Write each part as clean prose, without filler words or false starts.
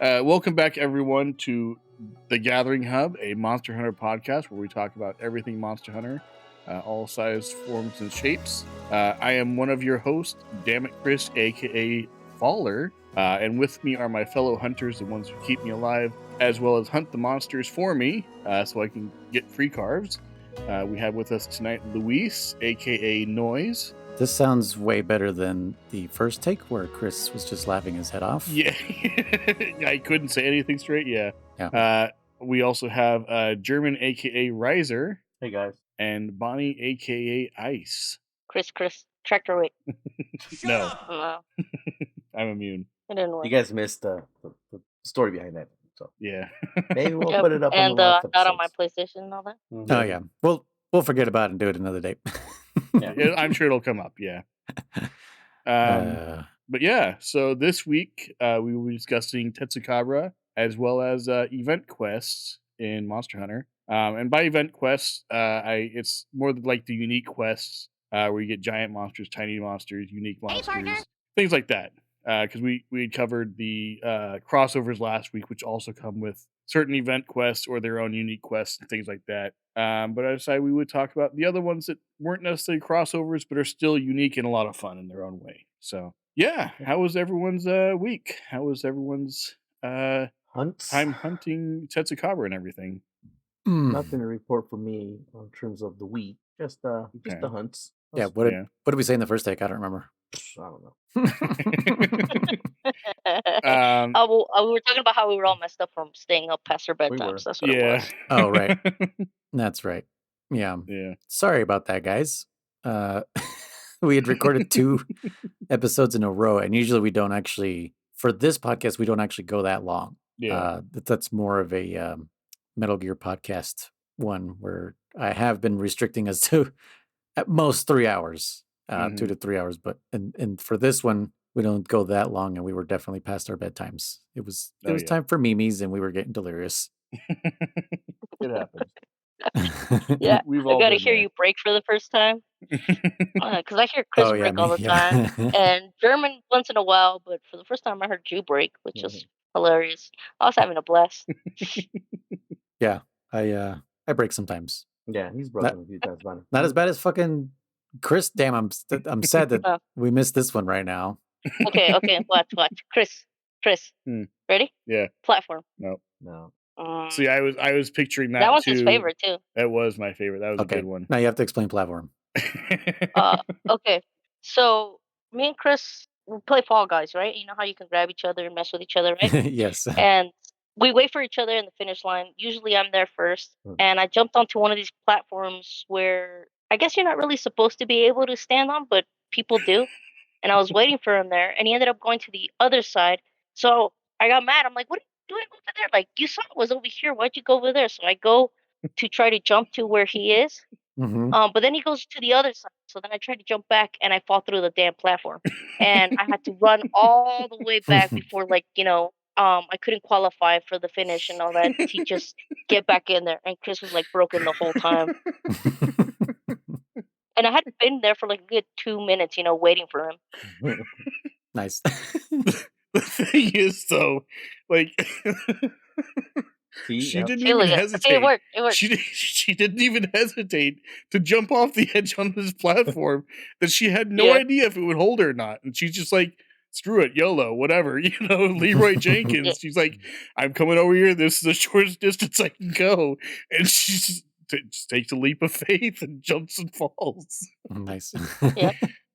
Welcome back, everyone, to The Gathering Hub, a Monster Hunter podcast where we talk about everything Monster Hunter, all sizes, forms, and shapes. I am one of your hosts, Dammit Kriss, aka Faller, and with me are my fellow hunters, the ones who keep me alive, as well as hunt the monsters for me, so I can get free carves. We have with us tonight Luis, aka Noise. This sounds way better than the first take where Kriss was just laughing his head off. Yeah, I couldn't say anything straight. Yeah. We also have German, aka Riser. Hey guys. And Bonnie, aka Ice. Kriss, tractor weight. No. No. I'm immune. It didn't work. You guys missed the story behind that. So yeah. Maybe we'll put it up and on the last not on my PlayStation and all that. Mm-hmm. Oh yeah. We'll forget about it and do it another day. Yeah, I'm sure it'll come up, yeah. But yeah, so this week we will be discussing Tetsucabra as well as event quests in Monster Hunter. And by event quests, it's more like the unique quests where you get giant monsters, tiny monsters, unique monsters, things like that. Because we had covered the crossovers last week, which also come with certain event quests or their own unique quests and things like that. But I decided we would talk about the other ones that weren't necessarily crossovers, but are still unique and a lot of fun in their own way. So yeah, how was everyone's week? How was everyone's time hunting Tetsucabra and everything? Nothing to report for me in terms of the week. Just the hunts. Yeah. What did we say in the first take? I don't remember. I don't know. We were talking about how we were all messed up from staying up past our bedtimes. That's what it was. Oh, right. That's right. Yeah. Yeah. Sorry about that, guys. We had recorded 2 episodes in a row, and usually we don't actually, for this podcast, we don't actually go that long. Yeah. That's more of a Metal Gear podcast one where I have been restricting us to at most 3 hours. 2 to 3 hours, but and for this one we don't go that long, and we were definitely past our bedtimes. It was time for memes, and we were getting delirious. It happens. Yeah, I gotta hear you break for the first time because I hear Kriss break all the time, and German once in a while. But for the first time, I heard you break, which is hilarious. I was having a blast. Yeah, I break sometimes. Yeah, he's broken a few times. Not as bad as fucking Kriss. Damn, I'm sad that we missed this one right now. Okay, watch. Kriss, ready? Yeah. Platform. No. See, I was picturing that. That one's too. his favorite too. That was my favorite. That was a good one. Now you have to explain platform. Okay, so me and Kriss we play Fall Guys, right? You know how you can grab each other and mess with each other, right? Yes. And we wait for each other in the finish line. Usually I'm there first. And I jumped onto one of these platforms where I guess you're not really supposed to be able to stand on, but people do. And I was waiting for him there, and he ended up going to the other side. So I got mad. I'm like, what are you doing over there? Like, you saw it was over here. Why'd you go over there? So I go to try to jump to where he is. But then he goes to the other side. So then I tried to jump back, and I fall through the damn platform. And I had to run all the way back before, I couldn't qualify for the finish and all that to just get back in there. And Kriss was, broken the whole time. And I hadn't been there for, a good 2 minutes, waiting for him. Nice. The thing is, though, she didn't even hesitate. It worked. She didn't even hesitate to jump off the edge on this platform that she had no idea if it would hold her or not. And she's just like, screw it, YOLO, whatever, Leroy Jenkins. She's like, I'm coming over here. This is the shortest distance I can go. And she just takes a leap of faith and jumps and falls. Nice. Yep.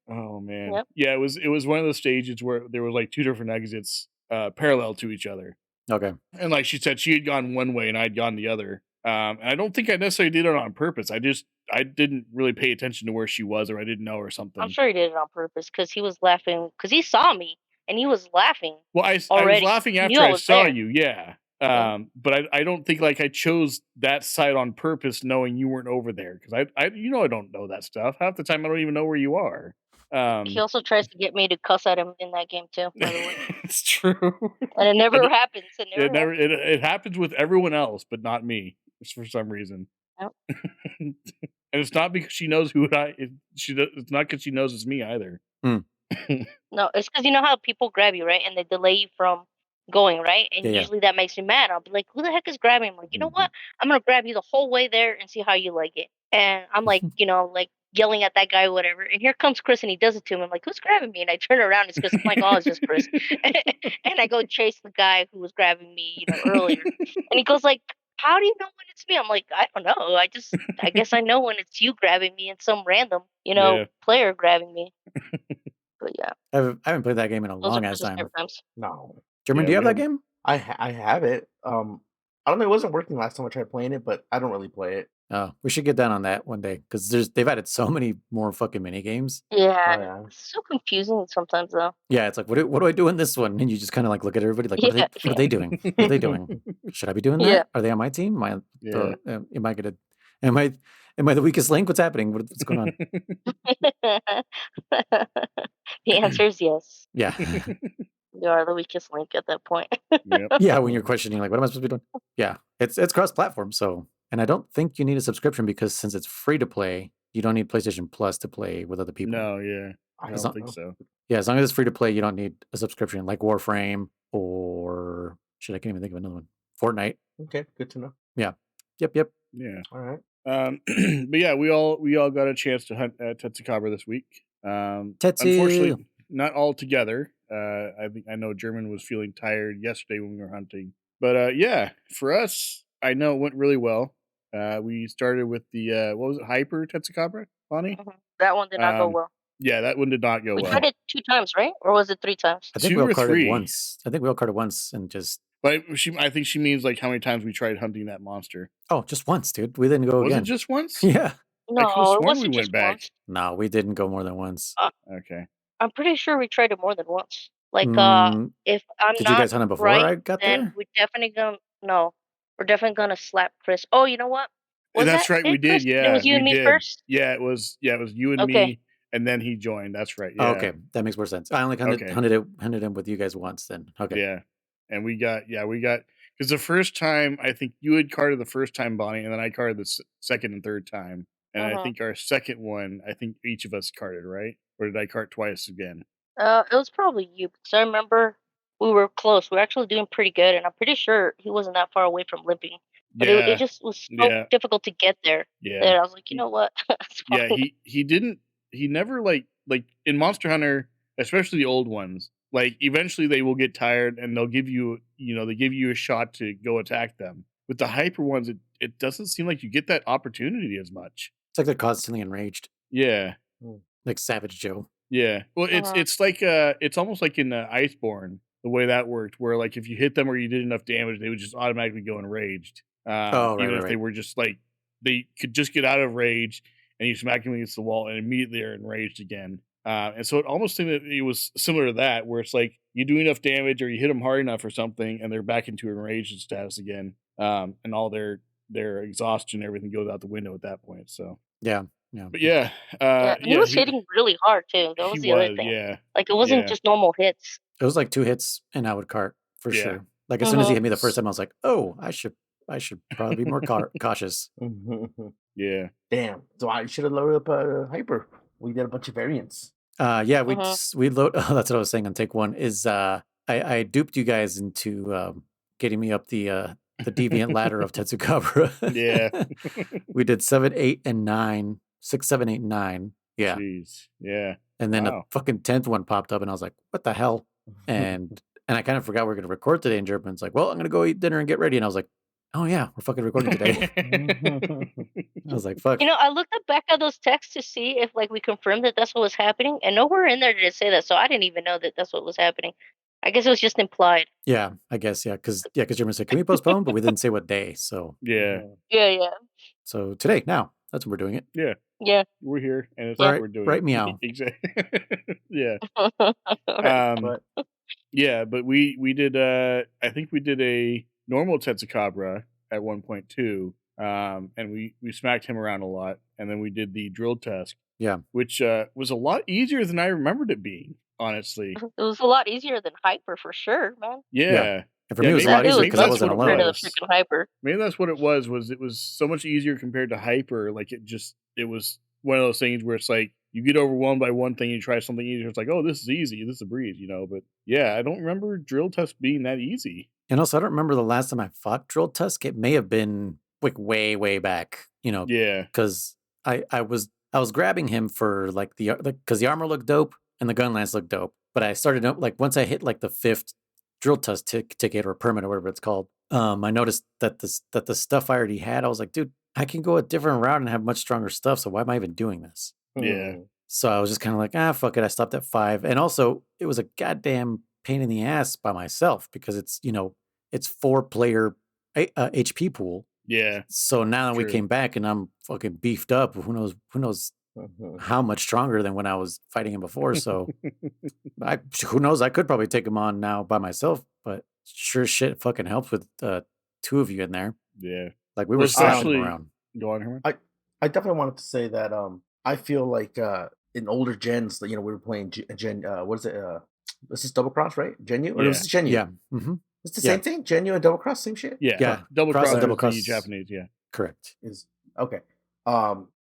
Oh, man. Yep. Yeah, it was one of those stages where there was 2 different exits parallel to each other. Okay. And like she said, she had gone one way and I'd gone the other. And I don't think I necessarily did it on purpose. I didn't really pay attention to where she was, or I didn't know or something. I'm sure he did it on purpose because he was laughing because he saw me and he was laughing. Well, I was laughing after I saw you, yeah. But I don't think I chose that side on purpose, knowing you weren't over there, because I don't know that stuff. Half the time I don't even know where you are. He also tries to get me to cuss at him in that game too, by the way. It's true. And it never happens. It happens with everyone else, but not me, for some reason. Yep. And it's not because she knows it's not because she knows it's me either. No, it's because you know how people grab you, right? And they delay you from going, right? And Yeah. usually that makes me mad. I'll be like, "Who the heck is grabbing?" I'm like, "You know what? I'm gonna grab you the whole way there and see how you like it." And I'm like, like yelling at that guy or whatever. And here comes Chris and he does it to him. I'm like, "Who's grabbing me?" And I turn around, it's Chris. I'm like, "Oh, it's just Chris." And I go chase the guy who was grabbing me, earlier. And he goes like, "How do you know when it's me?" I'm like, "I don't know. I guess I know when it's you grabbing me and some random, Yeah. player grabbing me." But yeah, I haven't played that game in a those are long ass Chris's time. favorite times. No, German, Yeah, do you have we that game? I have it. I don't know. It wasn't working last time I tried playing it, but I don't really play it. Oh, we should get down on that one day because they've added so many more fucking mini games. Yeah, Oh yeah. it's so confusing sometimes though. Yeah, it's like what do I do in this one? And you just kind of like look at everybody like, Yeah, what are they doing? What are they doing? Should I be doing yeah. that? Are they on my team? Am I Yeah. am I gonna am I the weakest link? What's happening? What's going on? The answer is yes. Yeah. You are the weakest link at that point. Yep. Yeah, when you're questioning like what am I supposed to be doing? Yeah. It's cross platform, so and I don't think you need a subscription because since it's free to play, you don't need PlayStation Plus to play with other people. No, yeah. I As don't long- think so. Yeah, as long as it's free to play, you don't need a subscription like Warframe or shit, I can't even think of another one. Fortnite. Okay, good to know. Yep. Yeah. All right. But yeah, we all got a chance to hunt Tetsucabra this week. Tetsu. Unfortunately, not all together. I know German was feeling tired yesterday when we were hunting. But yeah, for us, I know it went really well. We started with the what was it, Hyper Tetsucabra, Bonnie? Mhm. That one did not go Um, well. Yeah, that one did not go We well. tried it 2 times, right? Or was it 3 times? I think 2 we all or carded 3. once. I think we all carded once and just But I think she means like how many times we tried hunting that monster. just once, dude. We didn't go Was again. it just once? Yeah. I could have No, it sworn we wasn't went just back. once. No, we didn't go more than once. Okay. I'm pretty sure we tried it more than once. Like, Mm, if I'm did you not guys hunt it before right, I got then there? we're definitely gonna no, we're definitely gonna slap Chris. Oh, you know what? Was That's that right, we it, did. Chris? It Yeah, was you we and me did. first? Yeah, it was you and Okay. me, and then he joined. That's right. Oh, Yeah. okay. That makes more sense. I only Okay. hunted him with you guys once then. Okay. Yeah. And we got because the first time I think you had carded the first time, Bonnie, and then I carded the second and third time. And I Mhm. think our second one, I think each of us carded, right? Or did I card twice again? It was probably you because I remember we were close. We were actually doing pretty good, and I'm pretty sure he wasn't that far away from limping. But it Yeah. just was so Yeah. difficult to get there Yeah. that I was like, you know what? It's Yeah, fine. he never like in Monster Hunter, especially the old ones, like eventually they will get tired and they'll give you, they give you a shot to go attack them. With the hyper ones, it doesn't seem like you get that opportunity as much. It's like they're constantly enraged. Yeah. Like Savage Joe. Yeah. Well, Uh-huh. it's like it's almost like in Iceborne, the way that worked, where like if you hit them or you did enough damage, they would just automatically go enraged. Oh, Even right, if they right. were just like they could just get out of rage and you smack them against the wall and immediately are enraged again. And so it almost seemed that it was similar to that, where it's like you do enough damage or you hit them hard enough or something, and they're back into enraged status again. And all their exhaustion, everything goes out the window at that point. So Yeah. but yeah, Yeah, and he was hitting really hard too. That he was the other was, thing. yeah. Like, it wasn't Yeah. just normal hits. It was like 2 hits and I would cart for Yeah. sure. Like as soon as he Mhm. hit me the first time, I was like, oh, I should probably be more cautious. Yeah. Damn. So I should have loaded up Hyper. We did a bunch of variants. Yeah, Mhm. we load. Oh, that's what I was saying on take one. Is I duped you guys into getting me up the deviant ladder of Tetsucabra. Yeah. We did 7, 8, and 9. 6, 7, 8, and 9. Yeah, Jeez. Yeah. and then a Wow. fucking 10th one popped up, and I was like, "What the hell?" And I kind of forgot we were going to record today. And German's like, "Well, I'm going to go eat dinner and get ready." And I was like, "Oh yeah, we're fucking recording today." I was like, "Fuck." I looked up back at those texts to see if like we confirmed that that's what was happening, and nowhere in there did it say that. So I didn't even know that that's what was happening. I guess it was just implied. Yeah, I guess because German said, "Can we postpone?" But we didn't say what day. So Yeah. Yeah. today, now that's when we're doing it. Yeah. Yeah. We're here and it's Yeah. what we're doing. Right, meow. Exactly. Yeah. Right. But Yeah, but we did I think we did a normal Tetsucabra at 1.2. And we smacked him around a lot, and then we did the drill test. Yeah. Which was a lot easier than I remembered it being, honestly. It was a lot easier than Hyper for sure, man. Yeah. And for me, it was a maybe- lot easier maybe because I that's wasn't what it Compared to alone. the freaking Hyper. Maybe that's what it was it was so much easier compared to Hyper. Like it was one of those things where it's like you get overwhelmed by one thing, you try something easier. It's like, oh, this is easy, this is a breeze, But yeah, I don't remember drill test being that easy. And also, I don't remember the last time I fought Drill Tusk. It may have been like way back, Yeah, because I was grabbing him for like because the armor looked dope and the gun lance looked dope. But I started like once I hit like the 5th Drill Tusk ticket or permit or whatever it's called. I noticed that the stuff I already had, I was like, dude, I can go a different route and have much stronger stuff. So why am I even doing this? yeah. So I was just kind of like, fuck it. I stopped at 5. And also, it was a goddamn pain in the ass by myself because it's 4-player HP pool. Yeah. So now that we True. came back and I'm fucking beefed up, who knows how much stronger than when I was fighting him before. So who knows? I could probably take him on now by myself, but sure shit fucking helps with 2 of you in there. Yeah. Like we Well, were slashing especially- around. Go on, Herman. I definitely wanted to say that I feel like in older gens, we were playing Gen. What is it? This is Double Cross, right? Genu or Yeah. this is Genu? Yeah. Mm-hmm. It's the same thing. Genu and Double Cross, same shit. Yeah. Yeah. Double Cross cross, and double is cross. the Japanese. Yeah. Correct. Is okay.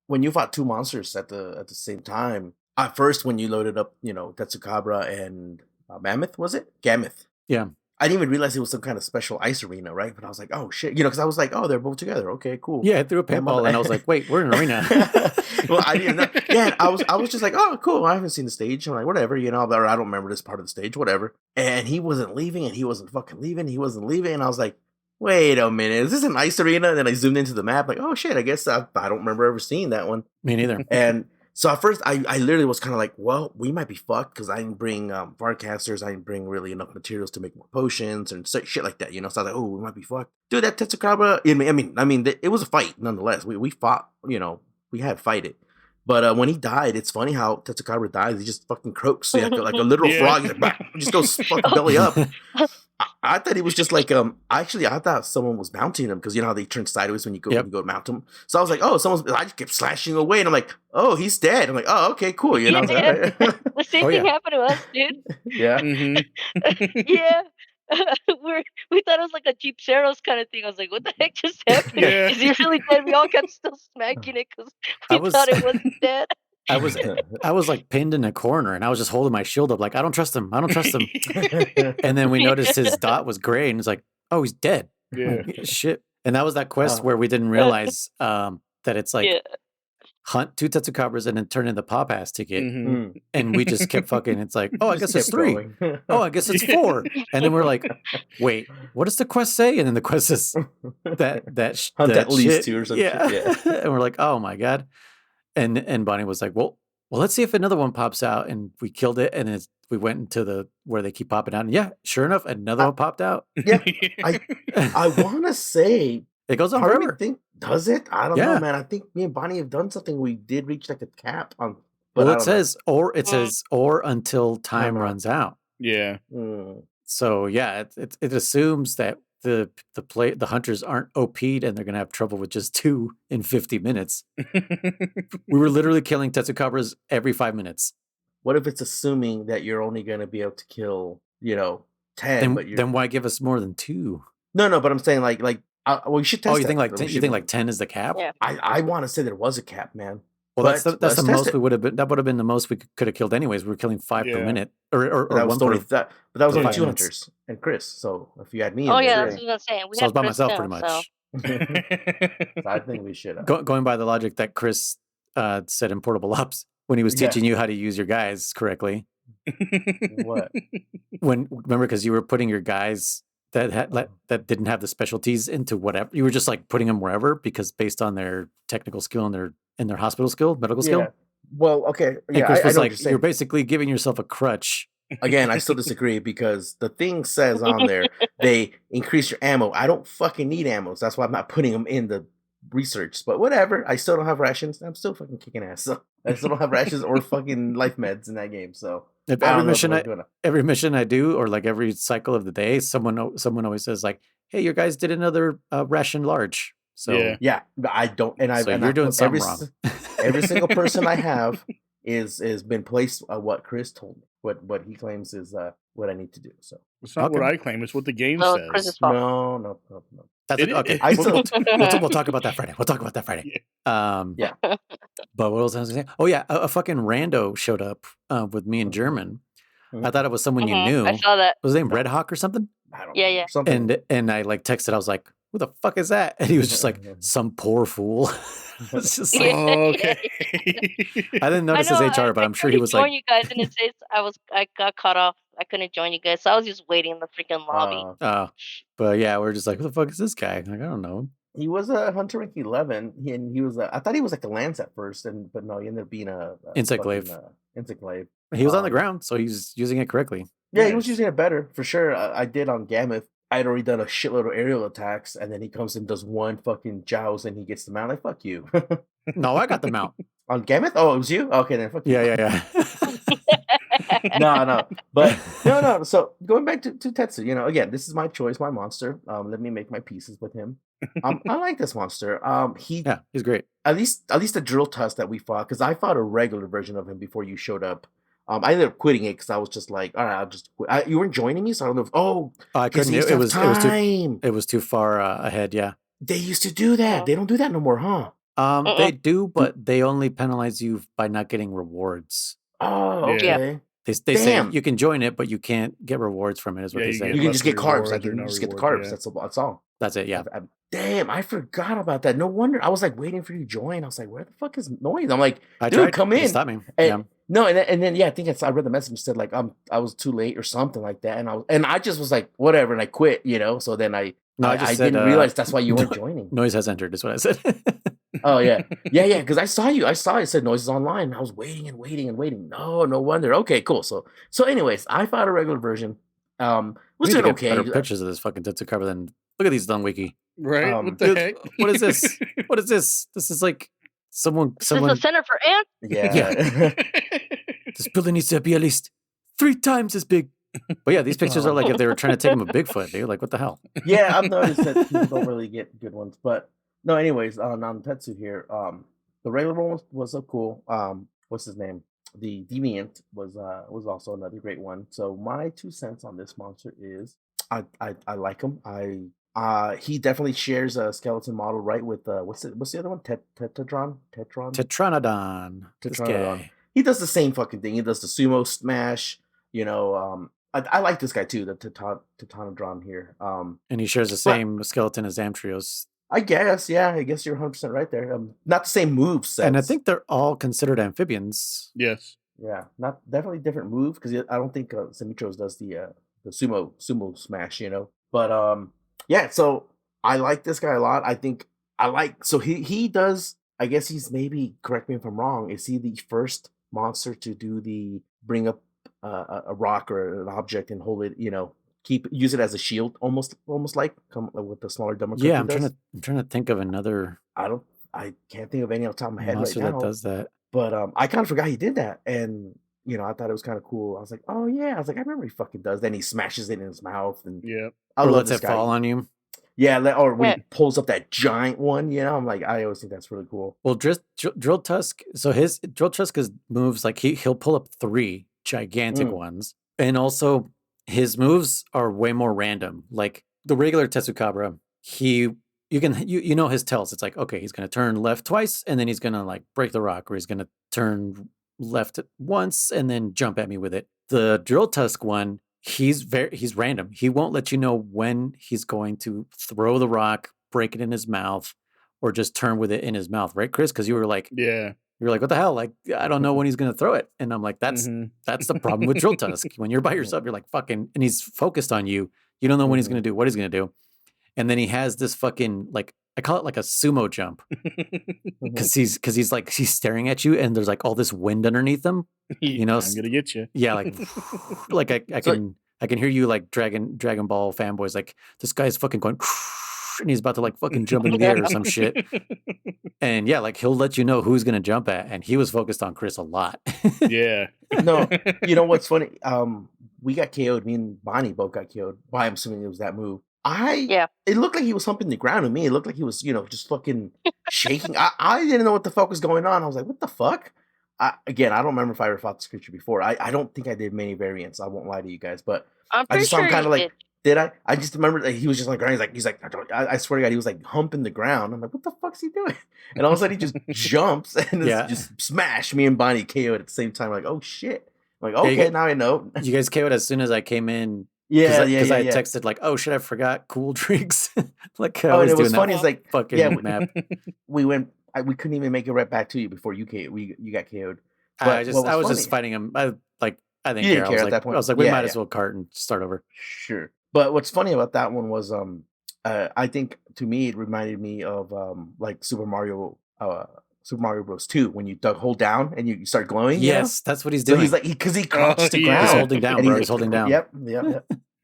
When you fought 2 monsters at the same time, at first when you loaded up, Tetsucabra and Mammoth, was it? Gammoth. Yeah. I didn't even realize it was some kind of special ice arena, right? But I was like, oh shit, because I was like, oh, they're both together. Okay, cool. Yeah, I threw a And paintball and I was like, wait, we're in an arena. Well, I didn't know. Yeah, I was just like, oh, cool. I haven't seen the stage. I'm like, whatever, or I don't remember this part of the stage, whatever. And he wasn't leaving, and he wasn't fucking leaving. He wasn't leaving, and I was like, wait a minute, is this an ice arena? And then I zoomed into the map, like, oh shit, I guess I don't remember ever seeing that one. Me neither. And so at first, I literally was kind of like, well, we might be fucked because I didn't bring Varcasters. I didn't bring really enough materials to make more potions and shit like that, So I was like, oh, we might be fucked. Dude, that Tetsucabra, I mean, it was a fight nonetheless. We fought, we had to fight it. But when he died, it's funny how Tetsucabra dies. He just fucking croaks. So like a literal Yeah. frog. He's like, bah, just goes fucking belly up. I thought he was just like I thought someone was mounting him because you know how they turn sideways when you go to mount him. So I was like, oh, I just kept slashing away, and I'm like, oh, he's dead. I'm like, oh, okay, cool. Yeah. Right? The same Oh, thing yeah. happened to us, dude. Yeah. Mm-hmm. Yeah. we thought it was like a Jeep Saros kind of thing. I was like, what the heck just happened? Yeah. Is he really dead? We all kept still smacking it because I we was- thought it wasn't dead. I was like pinned in a corner and I was just holding my shield up like, I don't trust him. And then we noticed his dot was gray and it's like, oh, he's dead. Yeah. Shit. And that was that quest where we didn't realize that it's like Yeah. hunt 2 Tetsucabras and then turn in the pop ass ticket. Mhm. And we just kept fucking, it's like, oh, I guess it's Kept 3. going. Oh, I guess it's 4. And then we're like, wait, what does the quest say? And then the quest says that Hunt that at least shit. 2 or some Yeah. shit. Yeah. And we're like, oh my God. And Bonnie was like, well, let's see if another one pops out. And we killed it. And we went into where they keep popping out. And yeah, sure enough, another one popped out. Yeah, I want to say, It goes on part of me forever. think, does it? I don't Yeah. know, man. I think me and Bonnie have done something. We did reach like a cap on. Well, I it don't know. says, or until time know. runs out. Yeah. Mm. So yeah, it assumes that the hunters aren't OP'd and they're gonna have trouble with just 2 in 50 minutes. We were literally killing Tetsucabras every 5 minutes. What if it's assuming that you're only going to be able to kill, 10? But Then why give us more than 2? no, but I'm saying like, well, you should test. Oh, you that. think like We 10, you should- think like 10 is the cap? Yeah. I want to say there was a cap, man. Well, that's But the let's test most it. we would have been. That would have been the most we could have killed anyways. We were killing 5 per Yeah. minute, or But that was one only per. that. But that was per only 5 2 minutes. hunters and Chris. So if you had me, Oh in yeah, there, that's what I was saying. We So I was had by Chris myself too, pretty so- much. I think we should. Going by the logic that Chris said in Portable Ops when he was Yeah. teaching you how to use your guys correctly. What? Remember, because you were putting your guys that that didn't have the specialties into whatever, you were just like putting them wherever because based on their technical skill and their hospital skill, medical skill. Yeah. Well, okay. And Yeah, Chris I was know like, what you're you're saying. basically giving yourself a crutch. Again, I still disagree because the thing says on there they increase your ammo. I don't fucking need ammo. So that's why I'm not putting them in the research. But whatever. I still don't have rations. I'm still fucking kicking ass. So I still don't have rations or fucking life meds in that game. So If I every don't know if mission I'm doing it. every mission I do, or like every cycle of the day, someone always says like, "Hey, your guys did another ration large." So Yeah. Yeah, but I don't. And I So and you're I doing put something wrong. Every single person I have is been placed what Chris told me. What he claims is what I need to do. So It's not what Okay. I claim. It's what the game Oh, says. Chris's fault. no. That's It okay. is. I still- We'll talk about that Friday. We'll talk about that Friday. Yeah. But what else I was gonna say? Oh yeah, a fucking rando showed up with me in Mhm. German. Mhm. I thought it was someone you Mhm, knew. I saw that. Was his name No. Red Hawk or something? I don't Yeah, know. yeah. Something. And I like texted. I was like, "Who the fuck is that?" And he was just like, "Some poor fool." It's just like, Oh, okay. I didn't I notice know. his HR, but I I'm sure tried he to was join like, you guys, and it says I got cut off. I couldn't join you guys, so I was just waiting in the freaking lobby. but yeah, we're just like, "Who the fuck is this guy?" Like, I don't know. He was a Hunter rank 11, and he was. I thought he was like a Lance at first, but no, he ended up being a Insect fucking, glaive. Insect glaive. He was on the Um, ground, so he's using it correctly. Yeah, he was Nice. using it better for sure. I did on Gammoth. I had already done a shitload of aerial attacks, and then he comes and does one fucking joust, and he gets the mount. Like fuck you. No, I got the mount. On Gammoth? Oh, it was you? Okay, then fuck you. Yeah. No, but no. So going back to Tetsu, again, this is my choice, my monster. Let me make my pieces with him. I like this monster. Yeah, he's great. At least the drill tusk that we fought, because I fought a regular version of him before you showed up. I ended up quitting it because I was just like, all right, I'll just quit. You weren't joining me, so I don't know. I because couldn't. they used to have time. It was too far ahead. Yeah. They used to do that. They don't do that no more, huh? They do, but they only penalize you by not getting rewards. Oh, Yeah. okay. They say Damn. you can join it, but you can't get rewards from it. Is what Yeah, they you say. You can just get lesser carbs. Like rewards or you no just get the rewards, carbs. yeah. That's all. That's it. Yeah. Damn, I forgot about that. No wonder. I was like waiting for you to join. I was like, where the fuck is Noise? I'm like, I dude, tried. come They in. stopped me. And, no, and then yeah, I think I read the message said like I was too late or something like that, and I just was like whatever, and I quit, So then I didn't realize that's why you weren't joining. Noise has entered. Is what I said. Oh yeah, because I saw you. I saw it said Noise is online. I was waiting and waiting and waiting. No wonder. Okay, cool. So anyways, I fought a regular version. Was We need doing to get okay. better pictures of this fucking Tetsucabra than look at these done wiki. Right? What the Dude, heck? what is this? What is this? This is like someone. This is the Center for Ants. Yeah. This building needs to be at least 3 times as big. But yeah, these pictures are like if they were trying to take him a Bigfoot. They were like, what the hell? Yeah, I've noticed that people don't really get good ones. But no, anyways, on Tetsu here, the regular one was so cool. What's his name? The Deviant was also another great one. So my 2 cents on this monster is I like him. He definitely shares a skeleton model, right? With what's the other one? Tetranodon. This guy. He does the same fucking thing. He does the sumo smash. I like this guy too, the Tetanodron here. And he shares the same skeleton as Amtrios. I guess, yeah. I guess you're 100% right there. Not the same move sets. And I think they're all considered amphibians. Yes. Yeah, definitely different move because I don't think Semichos does the sumo smash, But yeah. So I like this guy a lot. I think so he does. I guess he's maybe, correct me if I'm wrong. Is he the first monster to do the bring up a rock or an object and hold it? Use it as a shield, almost like come with the smaller dumber. Yeah, I'm trying to think of another. I can't think of any off the top of my head monster right now that does that. But I kind of forgot he did that, and I thought it was kind of cool. I was like, oh yeah, I was like, I remember he fucking does. Then he smashes it in his mouth, and Yeah, I or love lets this it guy. fall on you. Yeah, or when he pulls up that giant one, I'm like, I always think that's really cool. Well, Drill Tusk. So his Drill Tusk moves like he'll pull up 3 gigantic ones, and also his moves are way more random. Like the regular Tetsucabra, you know his tells. It's like, okay, he's gonna turn left twice, and then he's gonna like break the rock, or he's gonna turn left once and then jump at me with it. The Drill Tusk one, he's random. He won't let you know when he's going to throw the rock, break it in his mouth, or just turn with it in his mouth, right, Kriss? Because you were like, what the hell? Like, I don't know when he's gonna throw it. And I'm like, that's the problem with Drill Tusk. When you're by yourself, you're like fucking, and he's focused on you. You don't know when he's gonna do what he's gonna do. And then he has this fucking, like, I call it like a sumo jump, because he's like, he's staring at you, and there's like all this wind underneath him. I'm gonna get you. Yeah, like like I can hear you like Dragon Ball fanboys like, this guy's fucking going, and he's about to like fucking jump into the air or some shit. And yeah, like he'll let you know who's gonna jump at, and he was focused on Kriss a lot. Yeah. No, you know what's funny? We got KO'd. Me and Bonnie both got KO'd. Well, I'm assuming it was that move. It looked like he was humping the ground to me. It looked like he was, just fucking shaking. I didn't know what the fuck was going on. I was like, what the fuck? I don't remember if I ever fought this creature before. I don't think I did many variants. I won't lie to you guys, but I'm I pretty just saw him sure kind of like did. Did I? I just remember that he was just like, I swear to God, he was like humping the ground. I'm like, what the fuck's he doing? And all of a sudden he just jumps and just smash me and Bonnie KO'd at the same time. Like, oh shit. I'm like, okay, now I know. You guys KO'd as soon as I came in. Yeah, because I texted like, oh shit, I forgot cool drinks. Like, and it was funny. It's like fucking map. We couldn't even make it right back to you before you got KO'd. But I was just fighting him. I didn't care. At that point. I was like, we might as well cart and start over. Sure. But what's funny about that one was, I think to me it reminded me of like Super Mario Bros. 2 when you hold down and you start glowing. Yes, that's what he's doing. So he's like because he crouches to ground. He's holding down, bro. He's holding down. Yep.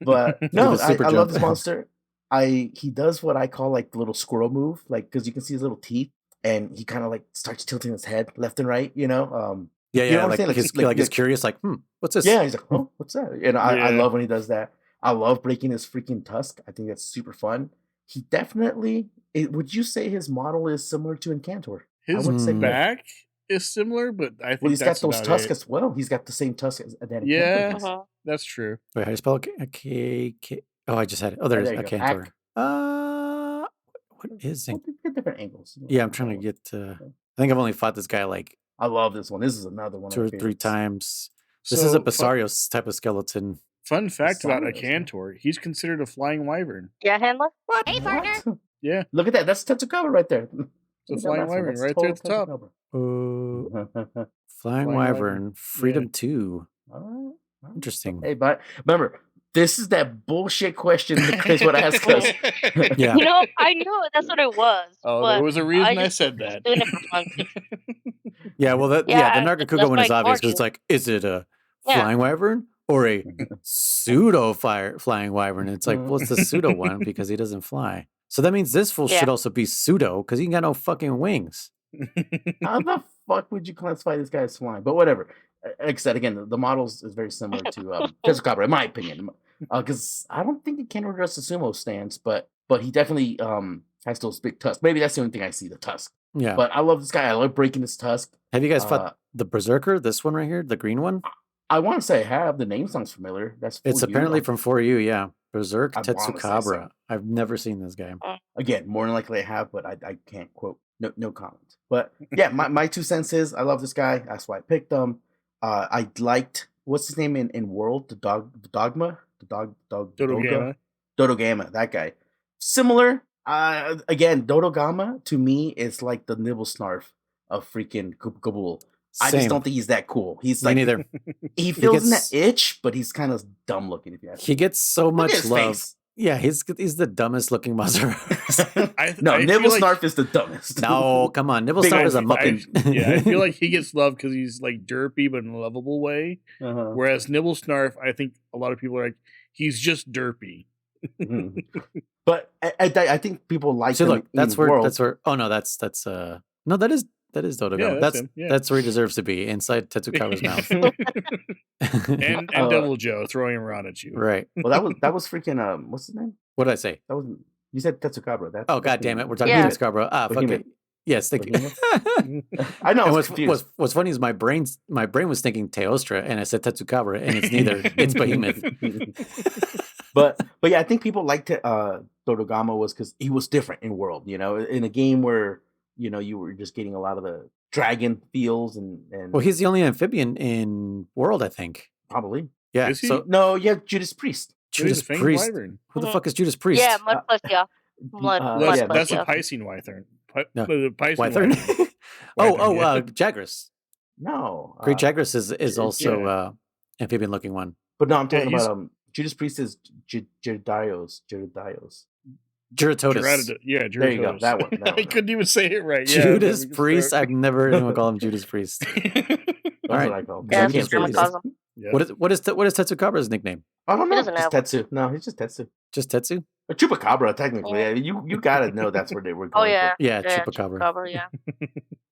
But no, I love this monster. He does what I call like the little squirrel move, like because you can see his little teeth, and he kind of like starts tilting his head left and right. You know. Like he's curious, like, what's this? Yeah, he's like, oh, what's that? And I love when he does that. I love breaking his freaking tusk. I think that's super fun. He definitely. Would you say his model is similar to Encantor? His back is similar, but I think he's got those tusks as well. He's got the same tusk as that. Yeah, that's true. Wait, how do you spell K? Oh, I just had it. Oh, there's Encantor. What is it? Different angles. Yeah, I'm trying to get. I think I've only fought this guy like. I love this one. This is another one. 2 or 3 times. This is a Basarios type of skeleton. Fun fact about Encantor: he's considered a flying wyvern. Yeah, handler. What? Hey, partner. Yeah. Look at that. That's Tetsucabra right there. It's a flying wyvern right there at the top. Flying wyvern, Freedom 2. Interesting. Hey, but remember, this is that bullshit question that Kriss would ask us. Yeah. You know, I knew that's what it was. Oh, there was a reason I said that. Doing it for fun. Yeah, well, the Nargacuga one is obvious because it's like, is it a flying wyvern or a pseudo flying wyvern? And it's like, well, it's the pseudo one because he doesn't fly. So that means this fool should also be pseudo because he ain't got no fucking wings. How the fuck would you classify this guy as flying? But whatever. Like I said, again, the models is very similar to Tetsucabra, in my opinion. Because I don't think he can regress the sumo stance, but he definitely has those big tusks. Maybe that's the only thing I see, the tusk. Yeah. But I love this guy. I love breaking his tusk. Have you guys fought the Berserker? This one right here, the green one? I want to say I have. The name sounds familiar. It's apparently from 4U, yeah. Berserk Tetsucabra. I've never seen this guy. Again, more than likely I have, but I can't quote. No comment. But yeah, my 2 cents is I love this guy. That's why I picked him. I liked what's his name in World? The Dogma? Dodogama, that guy. Similar. Again, Dodogama to me is like the Nibble Snarf of freaking Kabul. I just don't think he's that cool. He's like neither. He feels that itch, but he's kind of dumb looking. If you ask me. He gets so much love. Face. Yeah, he's the dumbest looking monster. Nibble Snarf is the dumbest. No, come on, Nibble Snarf is a muppet. I feel like he gets love because he's like derpy, but in a lovable way. Whereas Nibble Snarf, I think a lot of people are like, he's just derpy. But I think people like. So look, that's where. Oh no, that's no, that is Dodogama. Yeah, that's where he deserves to be, inside Tetsukabra's mouth. and Devil Joe throwing him around at you. Right. Well, that was freaking what's his name? What did I say? That was you said Tetsucabra. That's god damn it, we're talking about Tetsucabra. Fuck it. Yes, thank you. I know. What's funny is my brain was thinking Teostra, and I said Tetsucabra, and it's neither. It's Behemoth. But yeah, I think people liked Dodogama was because he was different in World. You know, in a game where you were just getting a lot of the dragon feels and. Well, he's the only amphibian in World, I think. Probably. Yeah. Is he? So no, you have Judas Priest. Judas Priest. Who the fuck is Judas Priest? Yeah, Mud Plus, yeah. That's a Piscean Wyvern. No. Wyvern. Jagras. No. Great Jagras is also amphibian looking one. But no, I'm talking about Judas Priest is Geradios. Geratotus. Geratotus. There you go. That one. I couldn't even say it right. Judas Priest. I've never heard anyone call him Judas Priest. All right. What I call him. Yeah, that's what calls him. Yeah. What is Tetsukabra's nickname? I don't know. Just Tetsu. No, he's just Tetsu. Just Tetsu? A Chupacabra, technically. Yeah. You gotta know that's where they were going. Oh yeah. Yeah, Chupacabra. Chupacabra, yeah.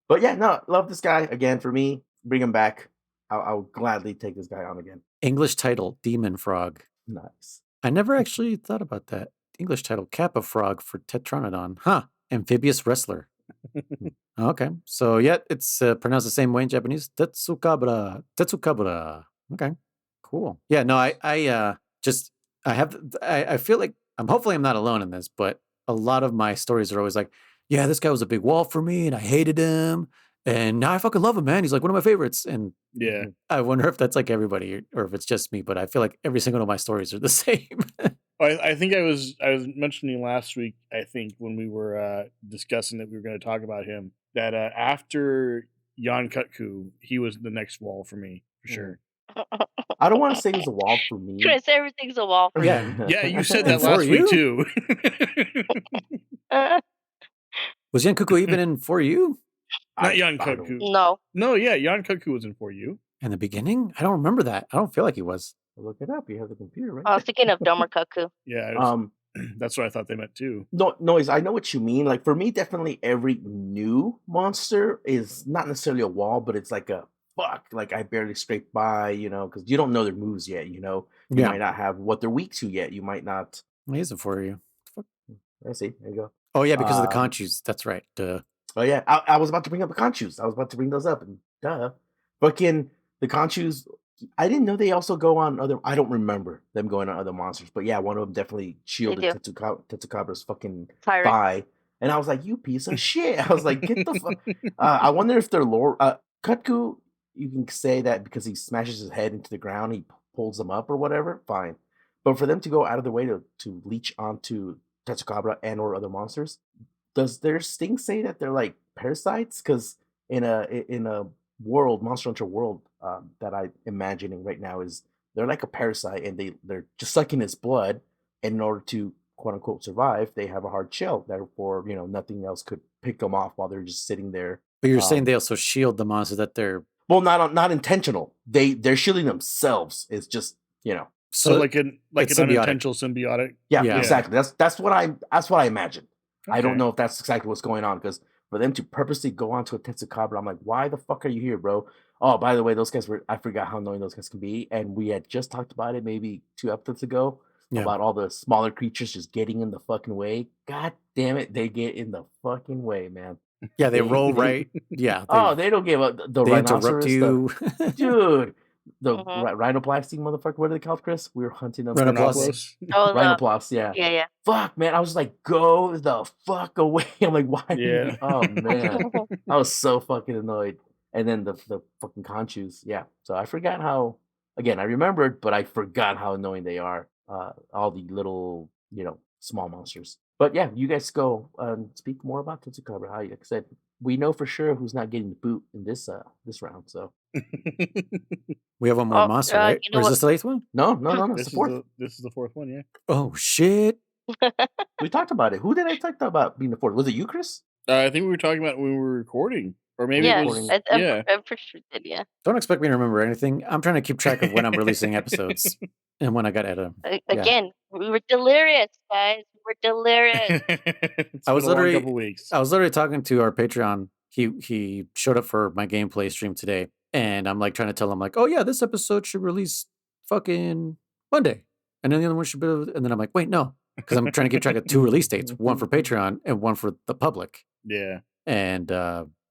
But yeah, no, love this guy. Again, for me, bring him back. I'll gladly take this guy on again. English title, Demon Frog. Nice. I never actually thought about that. English title, Kappa Frog for Tetranodon. Huh. Amphibious Wrestler. Okay. So, yeah, it's pronounced the same way in Japanese. Tetsucabra. Okay. Cool. Yeah, no, I I feel like hopefully I'm not alone in this, but a lot of my stories are always like, yeah, this guy was a big wall for me and I hated him. And now I fucking love him, man. He's like one of my favorites. And Yeah. I wonder if that's like everybody or if it's just me, but I feel like every single one of my stories are the same. I think I was mentioning last week, I think, when we were discussing that we were going to talk about him, that after Jan Kutku, he was the next wall for me, for sure. I don't want to say it was a wall for me. Chris, everything's a wall for Yeah. you. Yeah, you said And that for last week you? too. Was Jan Kuku even in For You? Not Jan I don't- Kutku. No. No, yeah, Jan Kutku was in For You. In the beginning? I don't remember that. I don't feel like he was. Look it up. You have the computer, right? I was thinking of Dumber Cuckoo. Yeah, I was, that's what I thought they meant too. No, noise. I know what you mean. Like for me, definitely every new monster is not necessarily a wall, but it's like a fuck. Like I barely scraped by, because you don't know their moves yet. You Yeah. might not have what they're weak to yet. You might not. He isn't For You. I see. There you go. Oh, yeah, because of the conchus. That's right. Duh. Oh yeah, I was about to bring up the conchus. I was about to bring those up, and fucking the conchus. I didn't know they also go on other. I don't remember them going on other monsters, but yeah, one of them definitely shielded Tetsucabra's fucking Tyrant. thigh, and I was like, "You piece of shit!" I was like, "Get the fuck." I wonder if their lore. Kutku, you can say that because he smashes his head into the ground, he pulls them up or whatever. Fine, but for them to go out of their way to leech onto Tetsucabra and or other monsters, does their sting say that they're like parasites? Because in a world, Monster Hunter world, that I'm imagining right now is they're like a parasite and they're just sucking its blood, and in order to quote unquote survive, they have a hard shell. Therefore, nothing else could pick them off while they're just sitting there. But you're saying they also shield the monster that they're... Well, not intentional. They're shielding themselves. It's just So like an it's unintentional symbiotic. Yeah, Yeah. exactly. That's what I imagine. I don't Okay. know if that's exactly what's going on, because for them to purposely go onto a Tetsucabra, I'm like, why the fuck are you here, bro? Oh, by the way, those guys I forgot how annoying those guys can be. And we had just talked about it maybe 2 episodes ago about all the smaller creatures just getting in the fucking way. God damn it, they get in the fucking way, man. Yeah, they roll right. Yeah. They don't give up. The they rhinoceros, interrupt you. dude. The Mhm. rhinoplasty motherfucker. What are they called, Chris? We were hunting them. Rhinoplas. Oh, Rhinoplas, yeah. yeah. Fuck, man. I was like, go the fuck away. I'm like, why? Yeah. Oh, man. I was so fucking annoyed. And then the fucking conchus. Yeah. So I forgot how, again, I remembered, but I forgot how annoying they are. All the little, small monsters. But yeah, you guys go speak more about Tetsucabra. Like I said, we know for sure who's not getting the boot in this round. So We have one more Oh, monster, right? you know Or is what? this the 8th one? no. It's This the is fourth. this is the fourth one, yeah. Oh, shit. We talked about it. Who did I talk about being the fourth? Was it you, Chris? I think we were talking about when we were recording, or maybe Yeah, it was. I'm pretty sure it did, yeah. Don't expect me to remember anything. I'm trying to keep track of when I'm releasing episodes and when I got at them. Again, we were delirious, guys. We were delirious. It's I was been a long literally- couple weeks. I was literally talking to our Patreon. He showed up for my gameplay stream today, and I'm like trying to tell him like, oh yeah, this episode should release fucking Monday, and then the other one should be. And then I'm like, wait, no, because I'm trying to keep track of 2 release dates, one for Patreon and one for the public. Yeah. And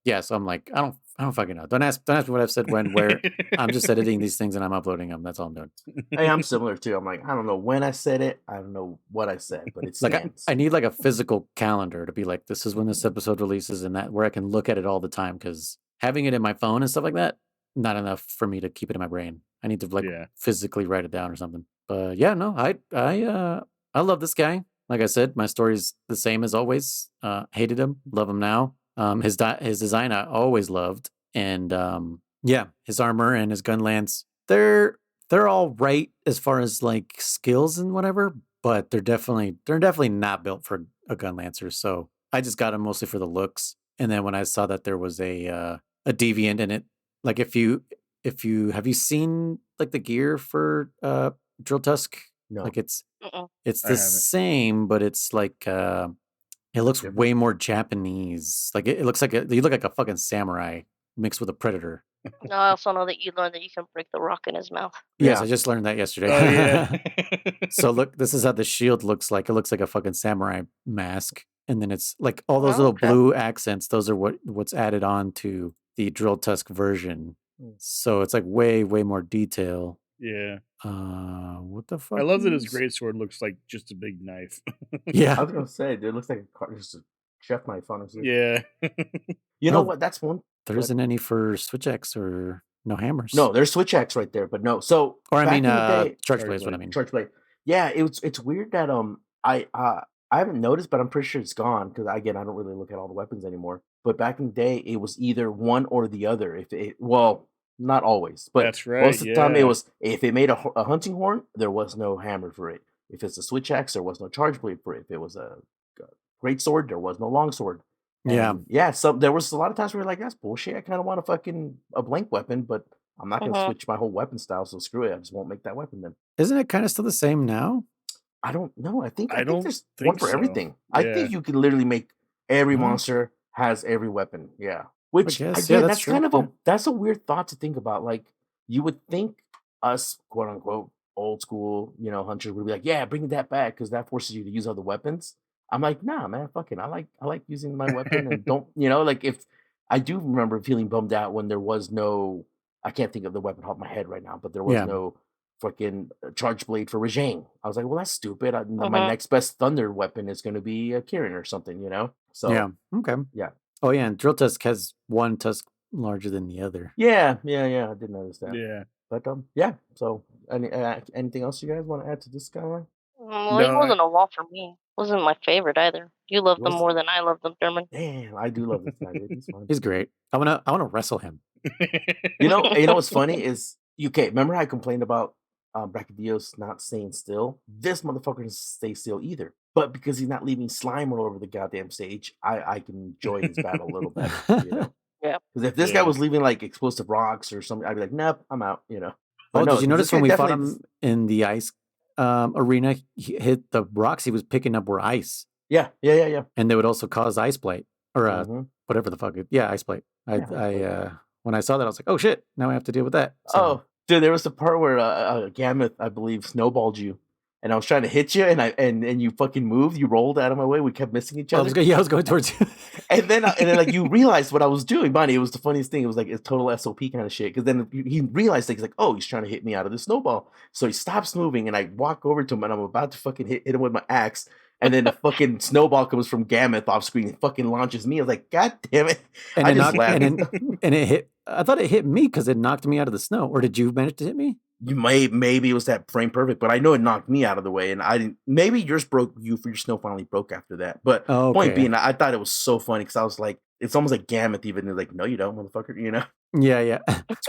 yeah, so I'm like, I don't fucking know. Don't ask me what I've said when, where. I'm just editing these things and I'm uploading them. That's all I'm doing. Hey, I'm similar too. I'm like, I don't know when I said it. I don't know what I said, but it's Like like I need like a physical calendar to be like, this is when this episode releases, and that where I can look at it all the time. Because having it in my phone and stuff like that, not enough for me to keep it in my brain. I need to like Yeah. physically write it down or something. But yeah, no, I love this guy. Like I said, my story's the same as always. Hated him, love him now. His design I always loved, and yeah, his armor and his gun lance, they're all right as far as like skills and whatever, but they're definitely not built for a gun lancer. So I just got him mostly for the looks. And then when I saw that there was a deviant in it, like if you have you seen like the gear for Drill Tusk? no. Like it's Mm-mm. the I haven't. same, but it's like it looks Different. way more Japanese. Like it looks like you look like a fucking samurai mixed with a predator. No, I also know that you learned that you can break the rock in his mouth. Yes, Yeah. I just learned that yesterday. Oh yeah. So look, this is how the shield looks like. It looks like a fucking samurai mask, and then it's like all those Oh, little okay. blue accents. Those are what's added on to the Drill Tusk version. Mm. So it's like way more detail. Yeah. What the fuck? I love that his is- greatsword looks like just a big knife. Yeah. I was gonna say, dude, it looks like just a chef knife, honestly. Yeah. You know Oh, what? That's one. There isn't any for Switch X or no hammers. No, there's Switch X right there, but no. So Or I back mean, in the day, Charge Blade is what I mean. Church Blade. Yeah, it's weird that I haven't noticed, but I'm pretty sure it's gone because again I don't really look at all the weapons anymore. But back in the day, it was either one or the other. If it well, not always, but That's right. most of the time it yeah. was if it made a hunting horn, there was no hammer for it. If it's a Switch Axe, there was no charge blade for it. If it was a great sword, there was no long sword. Yeah. And yeah, so there was a lot of times where you're like, that's bullshit. I kind of want a blank weapon, but I'm not gonna switch my whole weapon style, so screw it. I just won't make that weapon then. Isn't it kind of still the same now? I don't know. I think don't there's think one for so. everything. I Yeah. think you can literally make every Huh? monster has every weapon. Yeah. Which guess, again, yeah, that's that's kind true, of that's a weird thought to think about. Like you would think us, quote unquote, old school, hunters would be like, yeah, bring that back because that forces you to use other weapons. I'm like, nah, man, fucking, I like using my weapon and don't, like if I do remember feeling bummed out when there was no, I can't think of the weapon off my head right now, but there was Yeah. no fucking charge blade for Rajang. I was like, well, that's stupid. My next best thunder weapon is going to be a Kirin or something, So Yeah. Okay. yeah. Oh yeah, and Drill Tusk has one tusk larger than the other. Yeah. I did notice that. Yeah. But yeah. So anything else you guys want to add to this guy? Well, he wasn't a wall for me. Wasn't my favorite either. You love them more than I love them, Thurman. Damn, I do love this guy, dude. He's fun. He's great. I wanna wrestle him. You know what's funny is remember how I complained about Brachydios not staying still? This motherfucker doesn't stay still either. But because he's not leaving slime all over the goddamn stage, I can enjoy his battle a little better, Yeah. Because if this guy was leaving like explosive rocks or something, I'd be like, nope, I'm out, But Oh, no, did you notice this when guy we fought definitely him in the ice arena, he hit the rocks he was picking up were ice, Yeah. and they would also cause ice blight or Mhm. whatever the fuck. Yeah, ice blight. Yeah, ice blight. When I saw that, I was like, oh shit, now I have to deal with that. So, Oh, dude, there was the part where Gameth, I believe, snowballed you, and I was trying to hit you, and you fucking moved, you rolled out of my way, we kept missing each I other. was going towards you. And then like you realized what I was doing, buddy. It was the funniest thing. It was like it's total SOP kind of shit. Because then he realized, like, he's like, oh, he's trying to hit me out of the snowball. So he stops moving, and I walk over to him, and I'm about to fucking hit him with my axe. And then the fucking snowball comes from Gameth off screen and fucking launches me. I was like, God damn it! And I it just knocked, laughed. and it hit. I thought it hit me because it knocked me out of the snow. Or did you manage to hit me? Maybe it was that frame perfect, but I know it knocked me out of the way, and I didn't. Maybe yours broke. Your snow finally broke after that. But point being, I thought it was so funny because I was like, it's almost like Gameth. Even they're like, no, you don't, motherfucker. Yeah.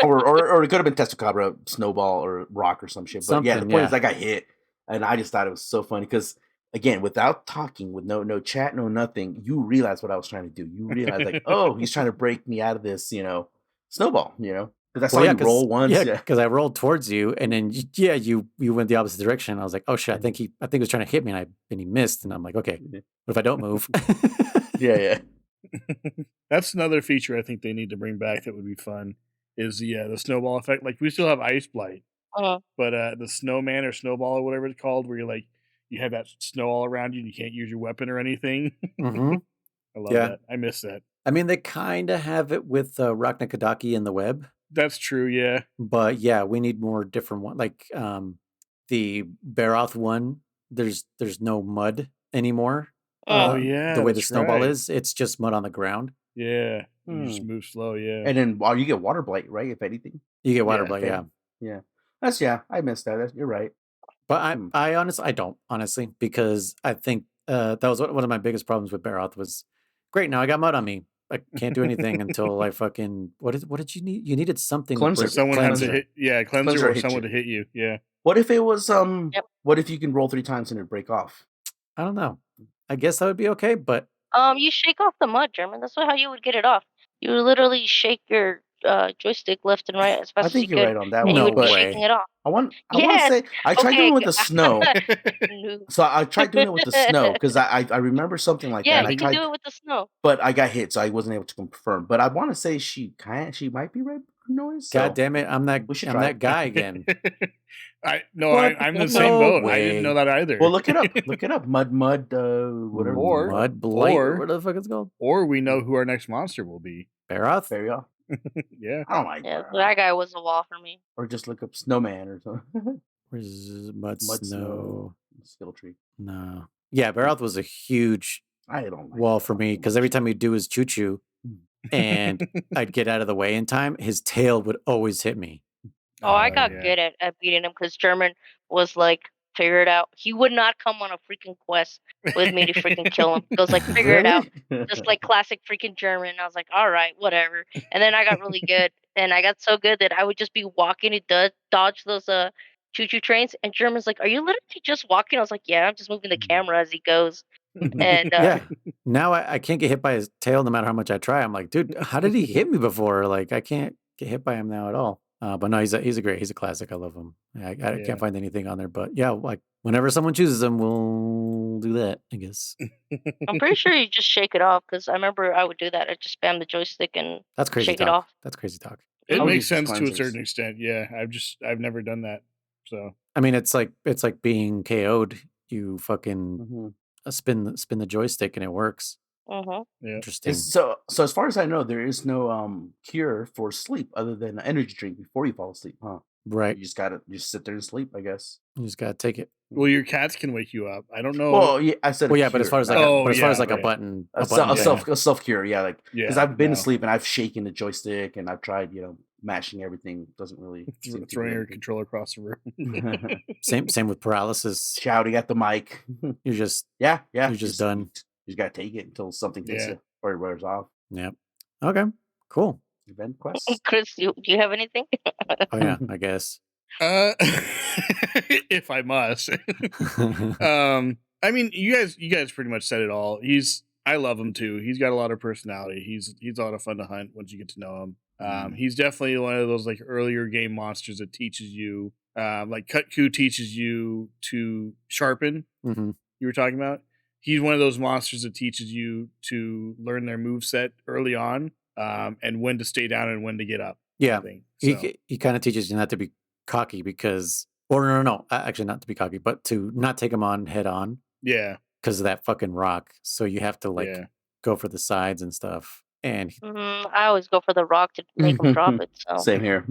or it could have been Tetsucabra, snowball, or rock or some shit. But yeah, the point is, I got hit, and I just thought it was so funny because again, without talking, with no chat, no nothing, you realize what I was trying to do. You realize like, oh, he's trying to break me out of this, snowball, because I saw you roll once. Yeah, because I rolled towards you, and then you went the opposite direction. I was like, oh shit, I think he was trying to hit me, and he missed, and I'm like, okay, what if I don't move? Yeah. That's another feature I think they need to bring back that would be fun. Is the snowball effect? Like we still have ice blight, but the snowman or snowball or whatever it's called, where you're like you have that snow all around you and you can't use your weapon or anything. Mm-hmm. I love that. I miss that. I mean, they kind of have it with Raknakadaki in the web. That's true, yeah. But yeah, we need more different one. Like the Baroth one, there's no mud anymore. Oh yeah, the way the snowball is, it's just mud on the ground. Yeah, you just move slow. Yeah, and then you get water blight, right? If anything, you get water blight. Yeah. I missed that. You're right. But I honestly don't because I think that was one of my biggest problems with Baroth was great. Now I got mud on me. I can't do anything until I fucking what did you need? You needed something. Cleanser. Someone had to hit. Cleanser or someone to hit you. Yeah. What if it was What if you can roll 3 times and it break off? I don't know. I guess that would be okay, but you shake off the mud, German. That's how you would get it off. You literally shake your joystick left and right as fast as you could. I think you're right on that one. one. You would be shaking it off. I want to say I tried doing it with the snow. So I tried doing it with the snow because I remember something like that. Yeah, you can do it with the snow. But I got hit, so I wasn't able to confirm. But I want to say she might be right. Noise. God damn it! I'm that guy again. I'm the same boat. I didn't know that either. Well, look it up. Look it up. Mud, whatever. Mud blight. What the fuck it's called? Or we know who our next monster will be. Baroth. Barioth. Yeah. I don't like Yeah, that guy was a wall for me. Or just look up snowman or something. Where's Mud Mud Snow? skill tree. No. Yeah, Barroth was a huge I don't like wall for me because every time he'd do his choo-choo and I'd get out of the way in time, his tail would always hit me. Oh, I got yeah. good at beating him because German was like, figure it out. He would not come on a freaking quest with me to freaking kill him. He was like, figure it out. Just like classic freaking German. I was like, all right, whatever. And then I got really good. And I got so good that I would just be walking to dodge those choo-choo trains. And German's like, are you literally just walking? I was like, yeah, I'm just moving the camera as he goes. And Yeah. Now I can't get hit by his tail no matter how much I try. I'm like, dude, how did he hit me before? Like, I can't get hit by him now at all. But no, he's a classic. I love him. I Yeah. can't find anything on there. But yeah, like whenever someone chooses him, we'll do that, I guess. I'm pretty sure you just shake it off because I remember I would do that. I'd just spam the joystick and That's crazy shake it talk. off. That's crazy talk. It I would makes use sense to a cleansers. certain extent. Yeah, I've never done that. So I mean, it's like being KO'd. You fucking Mhm. spin the joystick and it works. Mm-hmm. yeah. Interesting. So as far as I know, there is no cure for sleep other than an energy drink before you fall asleep, huh? Right. You just gotta sit there and sleep, I guess. You just gotta take it. Well, your cats can wake you up. I don't know. Well, yeah, I said. Well, a yeah, but as cure, far as like, not- Oh, as far as yeah, like a right. button, a thing. self cure, yeah, like because Yeah, I've been no. asleep and I've shaken the joystick and I've tried, mashing everything. Doesn't really seem to throwing do your anything. controller across the room. Same with paralysis. Shouting at the mic. You're just Yeah. You're just done. You just gotta take it until something takes Yeah. it or it wears off. Yep. Okay. Cool. Event quest. Chris, do you have anything? Oh yeah, I guess. If I must. I mean, you guys pretty much said it all. I love him too. He's got a lot of personality. He's a lot of fun to hunt once you get to know him. He's definitely one of those like earlier game monsters that teaches you, like Kutku teaches you to sharpen. Mhm. You were talking about. He's one of those monsters that teaches you to learn their moveset early on, and when to stay down and when to get up. Yeah. I think. So, He kind of teaches you not to be cocky because, or no, actually not to be cocky, but to not take him on head on yeah. because of that fucking rock. So you have to like Yeah. go for the sides and stuff. And I always go for the rock to make him drop it. So Same here.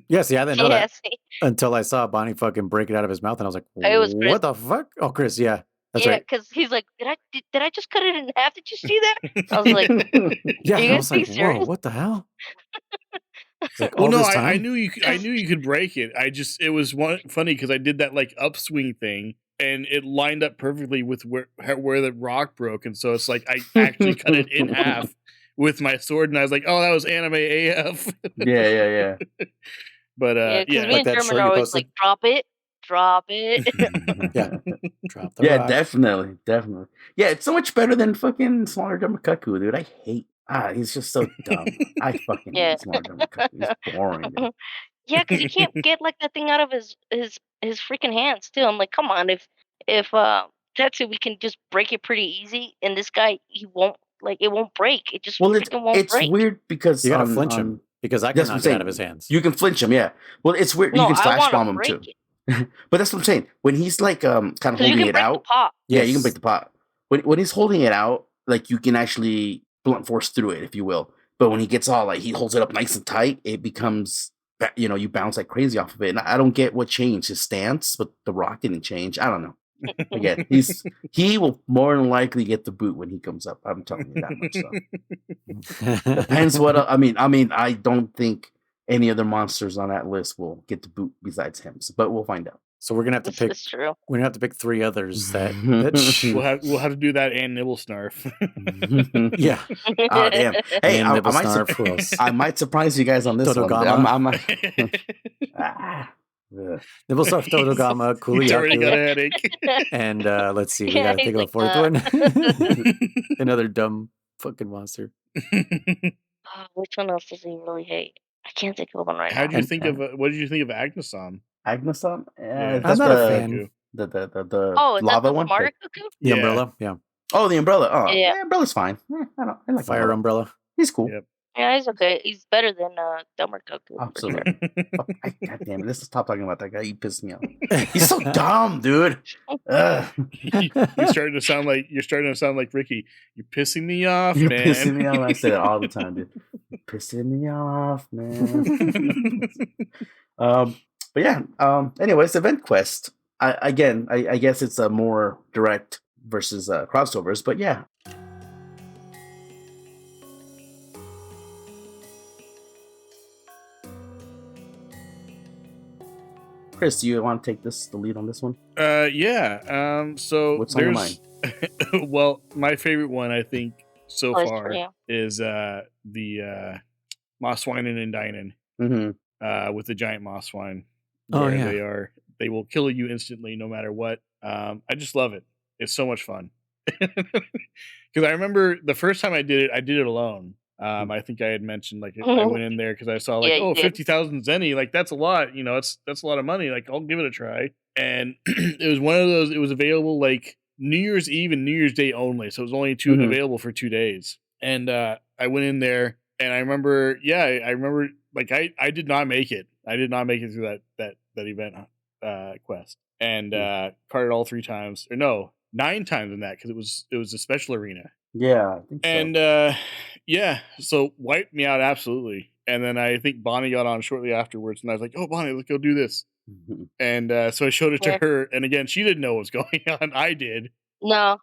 yeah, see, I didn't know that see? until I saw Bonnie fucking break it out of his mouth, and I was like, It was Chris. "What the fuck?" Oh, Chris, yeah, that's Yeah, right. because he's like, did I just cut it in half? Did you see that? I was like, Yeah, Are you I guys was like, being "Whoa, serious?" what the hell?" It's like Well, all no, this I time. knew you could break it. It was funny because I did that like upswing thing, and it lined up perfectly with where the rock broke, and so it's like I actually cut it in half with my sword, and I was like, oh, that was anime AF. yeah. But yeah, because yeah, me and that German short are you always like, drop it. Yeah, drop the Yeah, rock. definitely. Yeah, it's so much better than fucking Smaller Dumber Cuckoo, dude. I hate. He's just so dumb. I fucking Yeah. hate Smaller Dumber Cuckoo. He's boring, dude. Yeah, because you can't get like that thing out of his freaking hands too. I'm like, come on, if Tetsu, we can just break it pretty easy, and this guy, he won't, like, it won't break. It just freaking won't It's break. weird because You gotta flinch him because I that's can what I'm knock it saying. out of his hands. You can flinch him, yeah. Well, it's weird. No, You can I flash want bomb to him break too. it. But that's what I'm saying. When he's like kind of 'Cause you holding can it break the out, pot. yeah, you can Yes. break the pot. When he's holding it out, like you can actually blunt force through it, if you will. But when he gets all like he holds it up nice and tight, it becomes you bounce like crazy off of it. And I don't get what changed his stance, but the rock didn't change. I don't know. Again, he will more than likely get the boot when he comes up. I'm telling you that much. So depends what I mean. I don't think any other monsters on that list will get the boot besides him. But we'll find out. So we're gonna have to This pick. is true. We're gonna have to pick 3 others that. we'll have to do that and Nibble Snarf. Yeah. Oh damn! Hey, And I Nibble might Snarf, who else? I might surprise you guys on this one. Dodogama. Ugh. Nibble Snarf, Dodogama, He's already got a Kuliyaku, headache. and let's see, we Yeah, gotta he's think of a like, 4th one. Another dumb fucking monster. Which one else does he really hate? I can't think of one right What now. did you think of Agnesom? Agnesom? Yeah, That's I'm not a the fan. the Oh, is that lava the one. smarter cuckoo? The Yeah. umbrella, yeah. Oh, the umbrella. Oh, Yeah. umbrella. Umbrella's fine. I like Fire Umbrella. umbrella. He's cool. Yep. Yeah, he's okay. He's better than Dumber Goku for sure. Absolutely. God damn it. Let's stop talking about that guy. He pissed me off. He's so dumb, dude. Ugh. You're starting to sound like Ricky. You're pissing me off, You're man. pissing me off. I say that all the time, dude. You're pissing me off, man. But yeah. Anyways, Event Quest. I guess it's a more direct versus crossovers. But yeah. Kriss, do you want to take the lead on this one? Yeah. So What's on your there's well, my favorite one I think so Oh, it's far true. is the Mosswinen and Dinen Mm-hmm. with the giant moss swine. Oh, Where yeah. they will kill you instantly no matter what. I just love it. It's so much fun. Because I remember the first time I did it alone. I think I had mentioned like I went in there because I saw like, Yeah, you oh, did. 50,000 zenny, like that's a lot, that's a lot of money. Like I'll give it a try. And it was one of those. It was available like New Year's Eve and New Year's Day only, so it was only available for 2 days. And I went in there, and I remember, I remember like I did not make it. I did not make it through that event quest, and carded all 3 times, or no, 9 times in that because it was a special arena. Yeah, I think so. And so wiped me out absolutely. And then I think Bonnie got on shortly afterwards, and I was like, "Oh, Bonnie, let's go do this." And so I showed it to Yeah. her, and again, she didn't know what was going on. I did. No.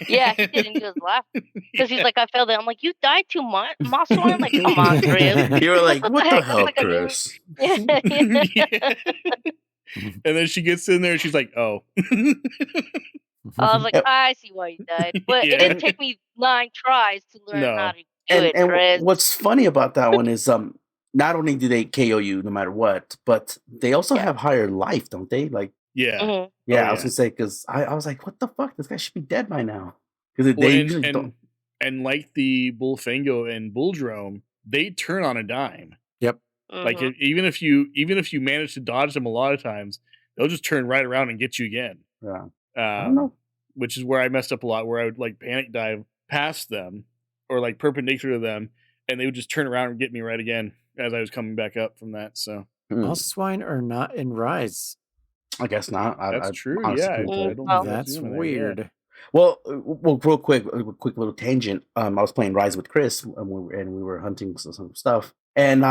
Yeah, he didn't. He was laughing because he's like, I failed it. I'm like, you died to Moss Swine? Like, come on, Kriss. You were like, what the heck? hell, Like, I didn't- Kriss? Yeah. And then she gets in there, and she's like, "Oh." I was like, Yep. I see why you died, but Yeah. it didn't take me 9 tries to learn No. how to do it, Kriss. What's funny about that one is not only do they KO you no matter what, but they also have higher life, don't they? Like, Yeah. Mhm. yeah, Oh, I was yeah. gonna say, because I was like, what the fuck? This guy should be dead by now. Because Well, they usually don't. and like the Bullfango and Bulldrome, they turn on a dime. Yep. Like Mhm. even if you manage to dodge them a lot of times, they'll just turn right around and get you again. Yeah. I don't know. Which is where I messed up a lot, where I would like panic dive past them or like perpendicular to them, and they would just turn around and get me right again as I was coming back up from that. So Moss swine are not in Rise. I guess not. that's I true. honestly Yeah, couldn't tell I you. don't Oh. think I've That's seen them there, weird. Well, real quick, a quick little tangent. I was playing Rise with Kriss, and we were hunting some stuff, and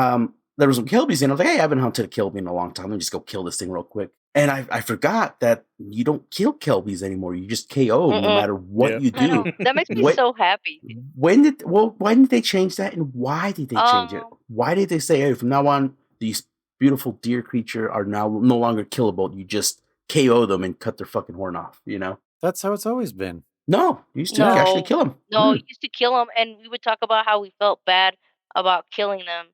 there was some Kilbies, and I was like, "Hey, I haven't hunted a Kilby in a long time. Let me just go kill this thing real quick." And I forgot that you don't kill Kelbies anymore. You just KO no Mm-mm. matter what Yep. you I know. do. That makes me What- so happy. Why didn't they change that, and why did they change it? Why did they say, hey, from now on, these beautiful deer creature are now no longer killable? You just KO them and cut their fucking horn off, you know? That's how it's always been. No, you used to actually No. kill them. No, you used to kill them, and we would talk about how we felt bad about killing them.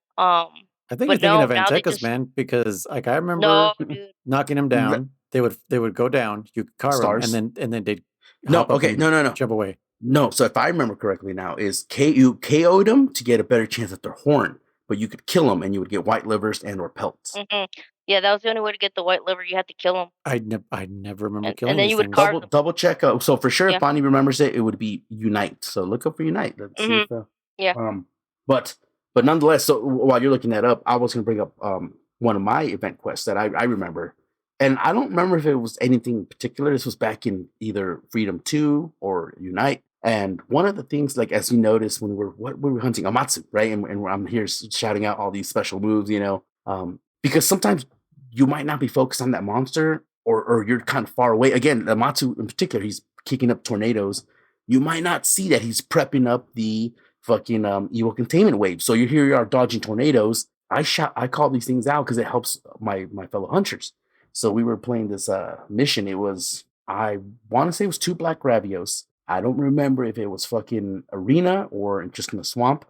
I think But you're thinking of now they Antecas, just- man, because like I remember no, dude. knocking them down. They would go down. You could carve Stars. them, and then they'd No, hop up okay, and no. jump away. No, so if I remember correctly now, is you KO'd them to get a better chance at their horn, but you could kill them and you would get white livers and or pelts. Yeah, that was the only way to get the white liver. You had to kill them. I never remember And killing then these you would things. carve them. Double check. So for sure, Yeah. if Bonnie remembers it, it would be Unite. So look up for Unite. Let's see if, Yeah. But nonetheless, so while you're looking that up, I was going to bring up one of my event quests that I remember, and I don't remember if it was anything particular. This was back in either Freedom 2 or Unite. And one of the things, like as you noticed when we were hunting Amatsu, right? And I'm here shouting out all these special moves, you know, because sometimes you might not be focused on that monster, or you're kind of far away. Again, Amatsu in particular, he's kicking up tornadoes. You might not see that he's prepping up the fucking evil containment wave. So you are dodging tornadoes. I call these things out because it helps my fellow hunters. So we were playing this mission. It was, I want to say it was 2 black Gravios. I don't remember if it was fucking arena or just in the swamp.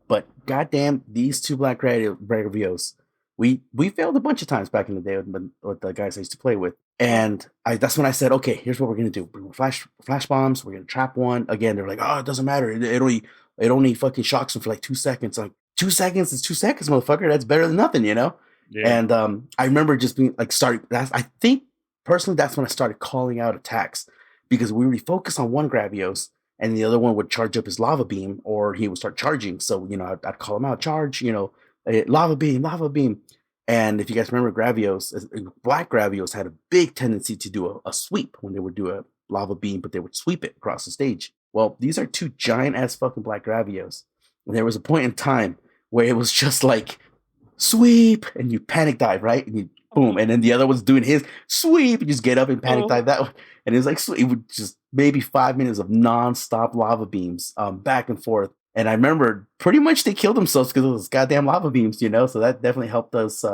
But goddamn, these 2 black Gravios, we failed a bunch of times back in the day with the guys I used to play with. And that's when I said, okay, here's what we're gonna do. We're gonna flash bombs. We're gonna trap one. Again, they're like, oh, it doesn't matter. It only fucking shocks them for like 2 seconds. Like 2 seconds is 2 seconds, motherfucker. That's better than nothing, you know. Yeah. And I remember just being like, I think personally that's when I started calling out attacks, because we really focused on one Gravios, and the other one would charge up his lava beam, or he would start charging. So, I'd call him out, charge, lava beam, lava beam. And if you guys remember, black Gravios had a big tendency to do a sweep when they would do a lava beam, but they would sweep it across the stage. Well, these are two giant ass fucking black Gravios. And there was a point in time where it was just like, sweep, and you panic dive, right? And you boom, and then the other one's doing his sweep, and just get up and panic dive that one. And it was like, it would just maybe 5 minutes of non-stop lava beams back and forth. And I remember pretty much they killed themselves because of those goddamn lava beams, so that definitely helped us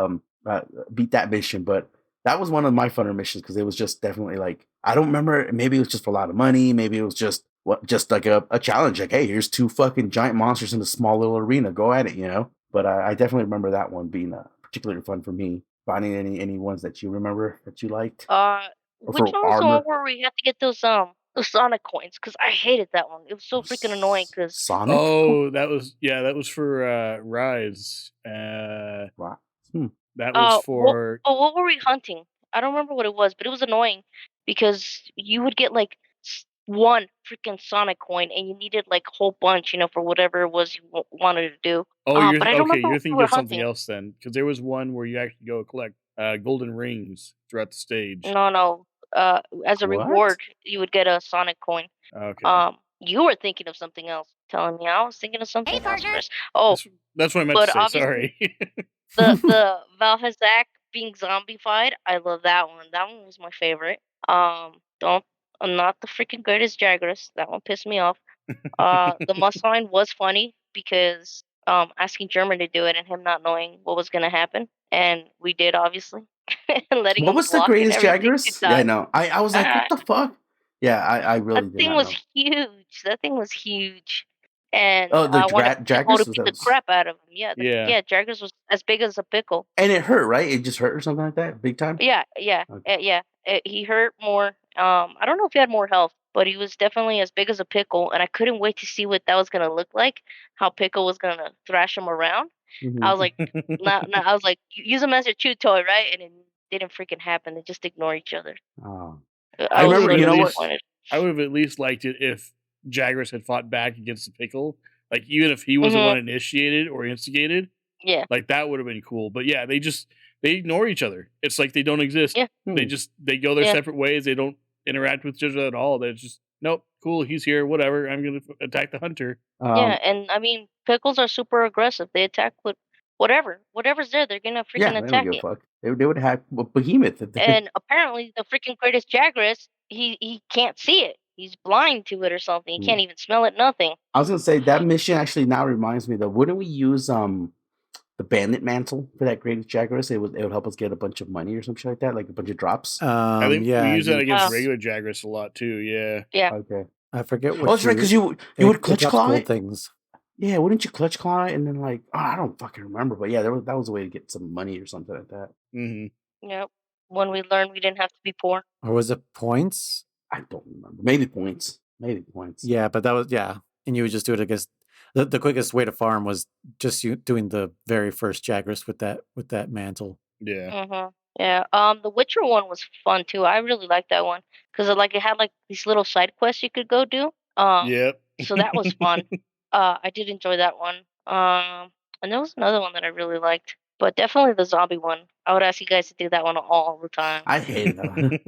beat that mission. But that was one of my funner missions because it was just definitely like, I don't remember, maybe it was just for a lot of money, maybe it was just like a challenge, like, hey, here's two fucking giant monsters in a small little arena, go at it, But I definitely remember that one being particularly fun for me. Bonnie, any ones that you remember that you liked? Which one was the one where we had to get those Sonic coins? Because I hated that one. It was so freaking annoying. Because Sonic. Oh, that was for Rise. Wow. That was for. What were we hunting? I don't remember what it was, but it was annoying because you would get like one freaking Sonic coin, and you needed like a whole bunch, for whatever it was you wanted to do. Oh, but I don't remember you're what we thinking were of something hunting. else then, because there was one where you actually go collect golden rings throughout the stage. No. As a What? reward, you would get a Sonic coin. Okay. You were thinking of something else. Telling me I was thinking of something else, Chris. That's what I meant but to say. obviously Sorry. the Valhazak being zombified, I love that one. That one was my favorite. Don't I'm not the freaking greatest Jagras. That one pissed me off. The Mustang was funny because asking German to do it and him not knowing what was gonna happen, and we did obviously, and letting What him was the block and greatest everything. Jagras? Yeah, no. I was like, what the fuck? Yeah, I really That did thing not was know. huge. That thing was huge. And Oh, the I wanted people to Jagras? beat the crap out of him. Yeah, Yeah. Jaggers was as big as a pickle. And it hurt, right? It just hurt or something like that? Big time? Yeah. Okay. He hurt more. I don't know if he had more health, but he was definitely as big as a pickle, and I couldn't wait to see what that was gonna look like. How Pickle was gonna thrash him around. I was like, I was like, use him as your chew toy, right? And it didn't freaking happen. They just ignore each other. Oh. I was remember, so you know what? disappointed. I would have at least liked it if Jagras had fought back against the pickle. Like, even if he was the one initiated or instigated, Yeah. like that would have been cool. But yeah, they ignore each other. It's like they don't exist. Yeah. They go their separate ways. They don't interact with each other at all. They're just, nope, cool, he's here, whatever. I'm gonna attack the hunter. Yeah, and I mean, pickles are super aggressive. They attack with whatever's there. They're gonna freaking they don't attack give a it. fuck. They would have a behemoth. And apparently, the freaking greatest Jagras, he can't see it. He's blind to it or something. He can't even smell it. Nothing. I was gonna say that mission actually now reminds me though. Wouldn't we use the bandit mantle for that greatest Jagras? It would help us get a bunch of money or some shit like that, like a bunch of drops. I think we use that against Oh. regular Jagras a lot too. Yeah. Yeah. Okay. I forget what. Oh, that's right, because you would clutch claw it. things. Yeah, wouldn't you clutch claw it and then like, I don't fucking remember, but yeah, that was a way to get some money or something like that. Mm-hmm. Yep. When we learned we didn't have to be poor. Or was it points? I don't remember. Maybe points. Yeah, but that was and you would just do it against the quickest way to farm was just you doing the very first Jagras with that mantle. Yeah. Yeah. The Witcher one was fun too. I really liked that one because it had like these little side quests you could go do. Yep. So that was fun. I did enjoy that one. And there was another one that I really liked, but definitely the zombie one. I would ask you guys to do that one all the time. I hated that one.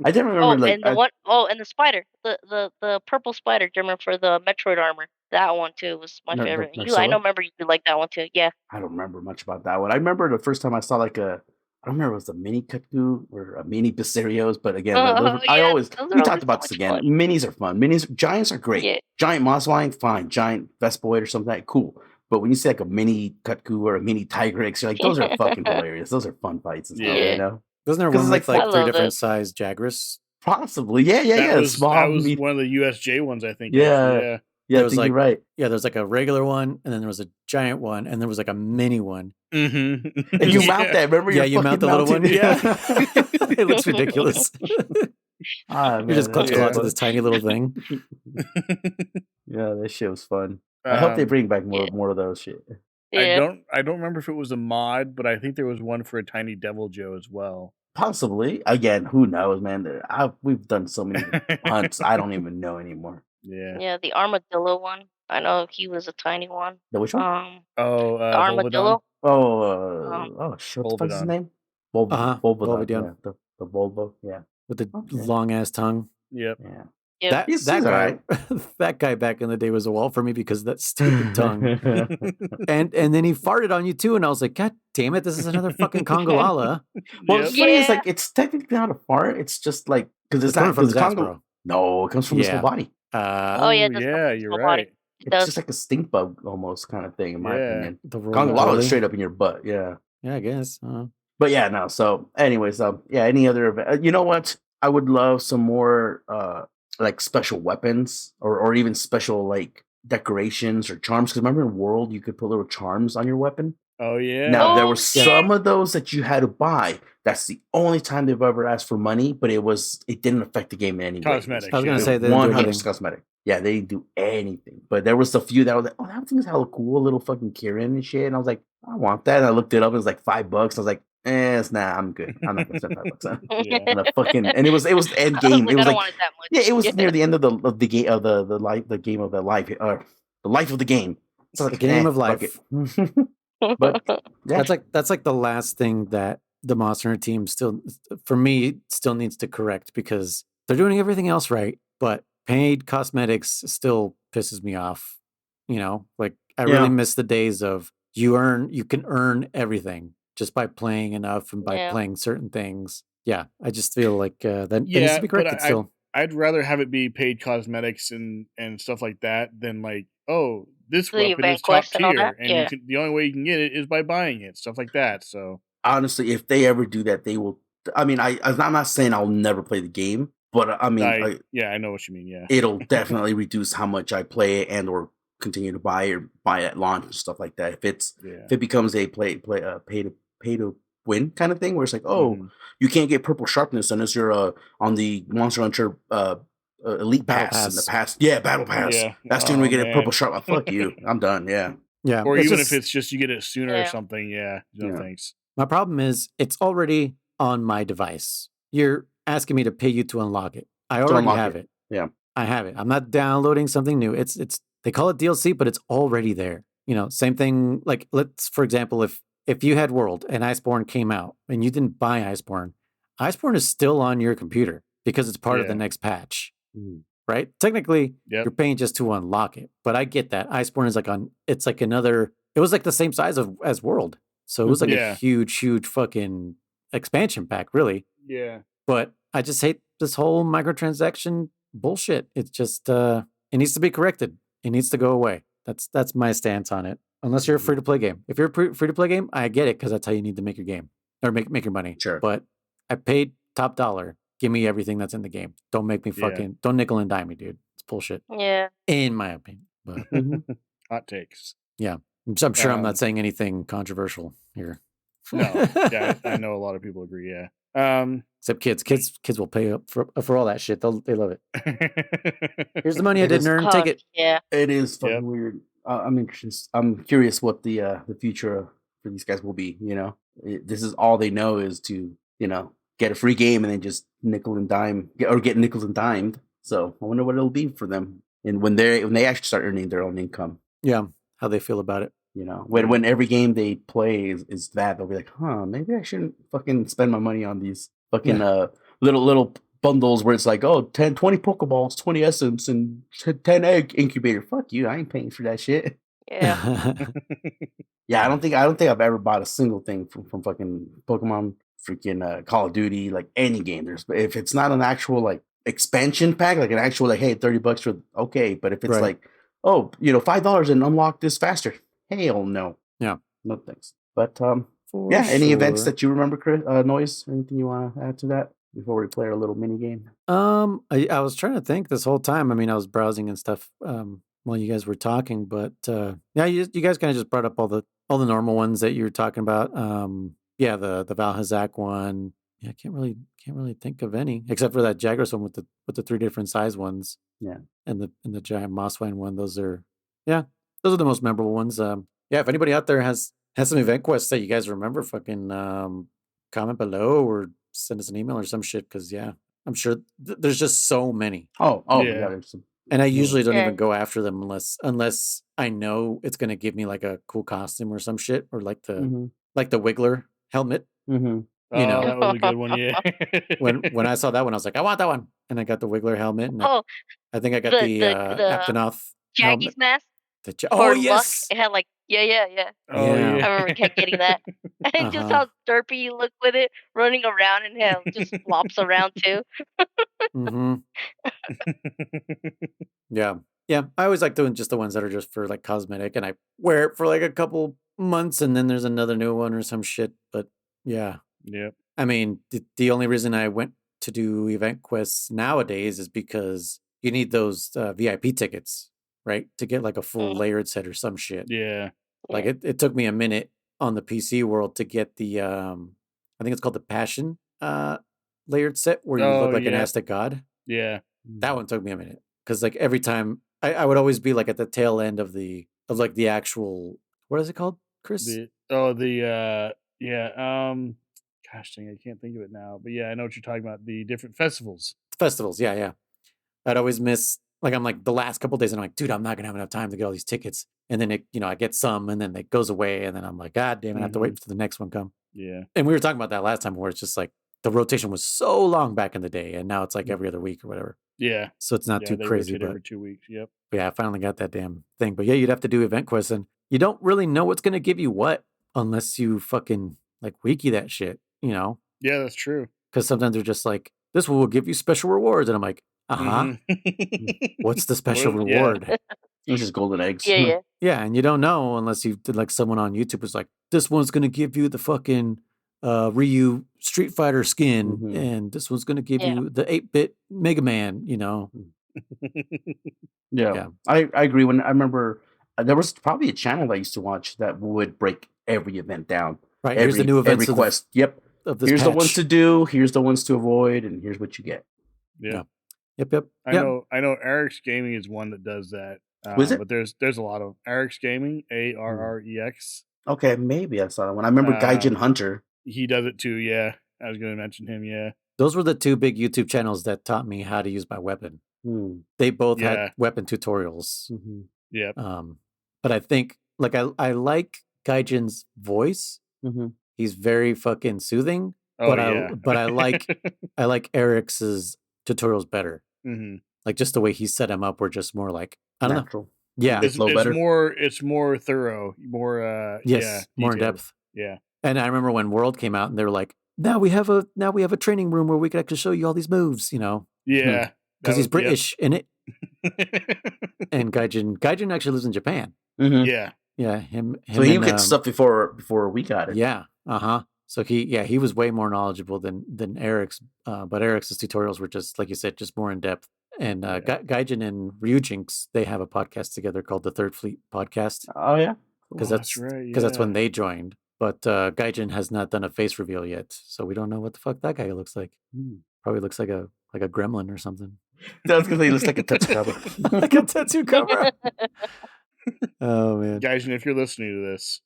I didn't remember and the spider, the purple spider, do you remember, for the Metroid armor? That one too was my favorite. I remember you like that one too. Yeah. I don't remember much about that one. I remember the first time I saw I don't remember if it was a mini Kutku or a mini Biserios, but again, we talked about this again. Fun. Minis are fun. Giants are great. Yeah. Giant Mosswine, fine. Giant Vespoid or something like cool. But when you see like a mini Kutku or a mini Tigrex, you're like, those are fucking hilarious. Those are fun fights as well, you know? Wasn't there one with like 3 different size Jagras? Possibly. Yeah. That was one of the USJ ones, I think. Yeah. Yeah, I think you're right. Yeah, there's like a regular one, and then there was a giant one, and there was like a mini one. Mm-hmm. And you mount that, remember? Yeah, you mount the little one. Yeah. It looks ridiculous. Man, you just clutch to this tiny little thing. Yeah, that shit was fun. I hope they bring back more of those shit. Yeah. I don't remember if it was a mod, but I think there was one for a tiny Devil Joe as well. Possibly. Again, who knows, man? We've done so many hunts. I don't even know anymore. Yeah. Yeah, the armadillo one. I know he was a tiny one. The which one? Oh, The Volvodon? armadillo. Shit, what the fuck's his Volvodon. name? Volvidon. Yeah, the Volvo, yeah. With the Okay. long ass tongue. Yep. Yeah. Yep. He's That guy, alright. that guy back in the day was a wall for me because of that stupid tongue. And then he farted on you too, and I was like, God damn it, this is another fucking Congalala. Well, Yep. it's funny, it's Yeah. like it's technically not a fart. It's just like because It's coming from his ass, bro. No, it comes from his whole Yeah. body. Oh yeah, it does come yeah, from his you're whole body. right. It It's does. just like a stink bug almost kind of thing, in my Yeah. opinion. The Congalala roly-poly. is straight up in your butt. Yeah. Yeah, I guess. But yeah, no. So, anyways, yeah. Any other event? You know what? I would love some more, like special weapons or even special like decorations or charms. Because remember in World, you could put little charms on your weapon. Oh yeah. Now there Oh, were yeah. some of those that you had to buy. That's the only time they've ever asked for money, but it didn't affect the game in any way. Cosmetics. I was gonna yeah. say they didn't do 100% anything. cosmetic. Yeah, they didn't do anything. But there was a few that I was like, oh, that thing's hella cool, little fucking Kieran and shit. And I was like, I want that. And I looked it up. It was like $5. I was like, I'm good. I'm not gonna spend $5 on it. Yeah. And it was the end I was game. like, It was I don't like, want it that much. yeah, it was near the end of the game of the game of the life, the life of the game. So The game of fuck life. it. But yeah, That's like the last thing that the Monster Hunter team still, for me, still needs to correct because they're doing everything else right, but paid cosmetics still pisses me off. You know, like I Yeah. really miss the days of you can earn everything just by playing enough and by Yeah. playing certain things. Yeah, I just feel like that needs Yeah, to be but corrected still. I'd rather have it be paid cosmetics and stuff like that than like, oh, this The weapon event is top quest and all tier, that? and Yeah. the only way you can get it is by buying it, stuff like that. So honestly, if they ever do that, they will. I mean, I'm not saying I'll never play the game, but I mean, I know what you mean. Yeah, it'll definitely reduce how much I play it and or continue to buy at launch and stuff like that. If it becomes a pay to win kind of thing, where it's like, oh, you can't get purple sharpness unless you're on the Monster Hunter Elite Pass in the past. Yeah, Battle Pass. Yeah. That's the only way to get a man. purple sharp. Fuck you. I'm done. Yeah. Yeah, Or it's even just- if it's just you get it sooner or Yeah. something. Yeah, no Yeah. thanks. My problem is it's already on my device. You're asking me to pay you to unlock it. I already unlock have it. it. Yeah. I have it. I'm not downloading something new. It's they call it DLC, but it's already there. You know, same thing. Like for example, if you had World and Iceborne came out and you didn't buy Iceborne is still on your computer because it's part of the Yeah. next patch. Right? Technically, Yep. you're paying just to unlock it. But I get that. Iceborne is it's like another, it was like the same size as World. So it was like Yeah. a huge fucking expansion pack, really. Yeah. But I just hate this whole microtransaction bullshit. It's just it needs to be corrected. It needs to go away. That's my stance on it. Unless you're a free to play game. If you're a free to play game, I get it because that's how you need to make your game or make your money. Sure. But I paid top dollar. Give me everything that's in the game. Don't make me don't nickel and dime me, dude. It's bullshit. Yeah. In my opinion. But Hot takes. yeah. I'm sure I'm not saying anything controversial here. No. Yeah, I know a lot of people agree. Yeah. Except kids. Kids will pay up for all that shit. They love it. Here's the money I It didn't is- earn. Take it. Yeah. It is fucking Yep. weird. I'm interested. I'm curious what the future for these guys will be. You know, this is all they know is to get a free game and then just nickel and dime or get nickels and dimed. So I wonder what it'll be for them and when they actually start earning their own income. Yeah, how they feel about it. You know, when every game they play is that, they'll be like, huh, maybe I shouldn't fucking spend my money on these fucking little bundles where it's like, oh, 10, 20 Pokeballs, 20 Essence, and 10 egg incubator. Fuck you, I ain't paying for that shit. Yeah. Yeah, I don't think I've ever bought a single thing from fucking Pokemon, freaking Call of Duty, like any game. If it's not an actual like expansion pack, like an actual like, hey, $30 for okay, but if it's Right. like, oh, $5 and unlock this faster, hell no. Yeah. No thanks. But For yeah, any events sure. that you remember, Chris, Noise? Anything you want to add to that before we play our little mini game? I was trying to think this whole time. I mean, I was browsing and stuff while you guys were talking, but yeah, you guys kind of just brought up all the normal ones that you were talking about. Yeah, the Valhazak one. Yeah, I can't really think of any except for that Jagras one with the 3 different size ones. Yeah. And the giant Mossvine one. Those are the most memorable ones. Yeah, if anybody out there has some event quests that you guys remember, fucking comment below or send us an email or some shit. Because I'm sure there's just so many. Oh, Yeah. yeah. There's some And I usually don't Yeah. even go after them unless I know it's gonna give me like a cool costume or some shit, or like the Wiggler helmet. Mm-hmm. You know, that was a good one. Yeah. when I saw that one, I was like, I want that one, and I got the Wiggler helmet, and Oh, I think I got the the the the Aptonoth Jaggy's helmet. mask Oh for luck. yes, It had like yeah. Oh yeah, yeah. I remember kept getting that. And just how derpy you look with it, running around and how it just flops around too. mm-hmm. Yeah. Yeah. I always like doing just the ones that are just for like cosmetic, and I wear it for like a couple months and then there's another new one or some shit. But yeah. Yep. I mean, the only reason I went to do event quests nowadays is because you need those VIP tickets, right? To get like a full layered set or some shit. Yeah. Like it took me a minute on the PC world to get the I think it's called the Passion layered set where you look like an Aztec god. Yeah. That one took me a minute because like every time I would always be like at the tail end of the actual, what is it called, Chris? Gosh dang, I can't think of it now. But yeah, I know what you're talking about. The different festivals. Festivals, yeah. I'd always miss, like I'm like the last couple days and I'm like, dude, I'm not gonna have enough time to get all these tickets. And then I get some and then it goes away and then I'm like, God damn it, I have to wait for the next one come. Yeah. And we were talking about that last time where it's just like the rotation was so long back in the day and now it's like every other week or whatever. Yeah. So it's not too they crazy. rotate But every 2 weeks. Yep. yeah, I finally got that damn thing. But yeah, you'd have to do event quests and you don't really know what's gonna give you what unless you fucking like wiki that shit, Yeah, that's true. Because sometimes they're just like, this will give you special rewards. And I'm like, what's the special reward? It's just golden eggs. Yeah. Yeah, and you don't know unless you did like someone on YouTube was like, this one's gonna give you the fucking Ryu Street Fighter skin, and this one's gonna give you the 8-bit Mega Man, Yeah. I agree. When I remember there was probably a channel I used to watch that would break every event down. Right, here's the new events every quest. Yep. Here's the ones to do, here's the ones to avoid, and here's what you get. Yeah. Yep. I know Eric's Gaming is one that does that. Was it? But there's a lot of Eric's Gaming, ARREX. Okay, maybe I saw that one. I remember Gaijin Hunter. He does it too, yeah. I was gonna mention him, yeah. Those were the two big YouTube channels that taught me how to use my weapon. They both had weapon tutorials. Yeah. But I think like I like Gaijin's voice. He's very fucking soothing. Oh, but I like Eric's tutorials better. Like just the way he set him up were just more like I don't know. Yeah, it's more thorough, more more in depth. Yeah. And I remember when World came out and they were like, now we have a training room where we could actually show you all these moves, Yeah. Because he's British in it. And Gaijin actually lives in Japan. Yeah. Yeah, him so he gets stuff before we got it. Yeah. So he was way more knowledgeable than Eric's, but Eric's tutorials were just like you said, just more in depth. And Gaijin and Ryujinx, they have a podcast together called the Third Fleet Podcast. Oh yeah, because that's when they joined. But Gaijin has not done a face reveal yet, so we don't know what the fuck that guy looks like. Probably looks like a gremlin or something. I was gonna say he looks like a Tetsucabra. Like a Tetsucabra. Oh man, Gaijin, if you're listening to this,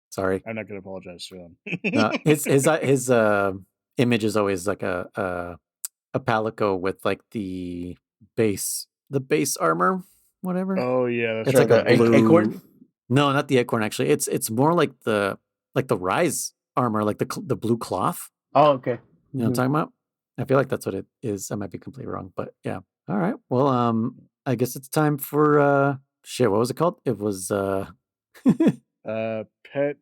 sorry, I'm not gonna apologize to him. No, his image is always like a palico with like the base armor, whatever. Oh yeah, that's like a blue acorn. No, not the acorn. Actually, it's more like the Rise armor, like the blue cloth. Oh, okay. You know what I'm talking about? I feel like that's what it is. I might be completely wrong, but yeah. All right. Well, I guess it's time for shit. What was it called? It was Pet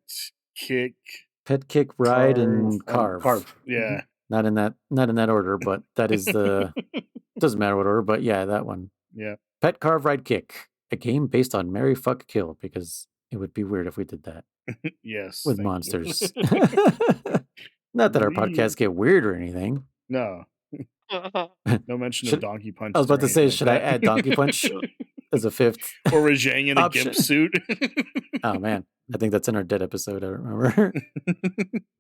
Kick, Ride, and Carve. Yeah. Not in that order, but that is the doesn't matter what order, but yeah, that one. Yeah. Pet, Carve, Ride, Kick. A game based on Marry, Fuck, Kill, because it would be weird if we did that. Yes. With monsters. Not that our podcasts get weird or anything. No. No mention of Donkey Punch. I was about to say, should I add Donkey Punch as a fifth? Or Rajang in a gimp suit? Oh man, I think that's in our Dead episode. I remember.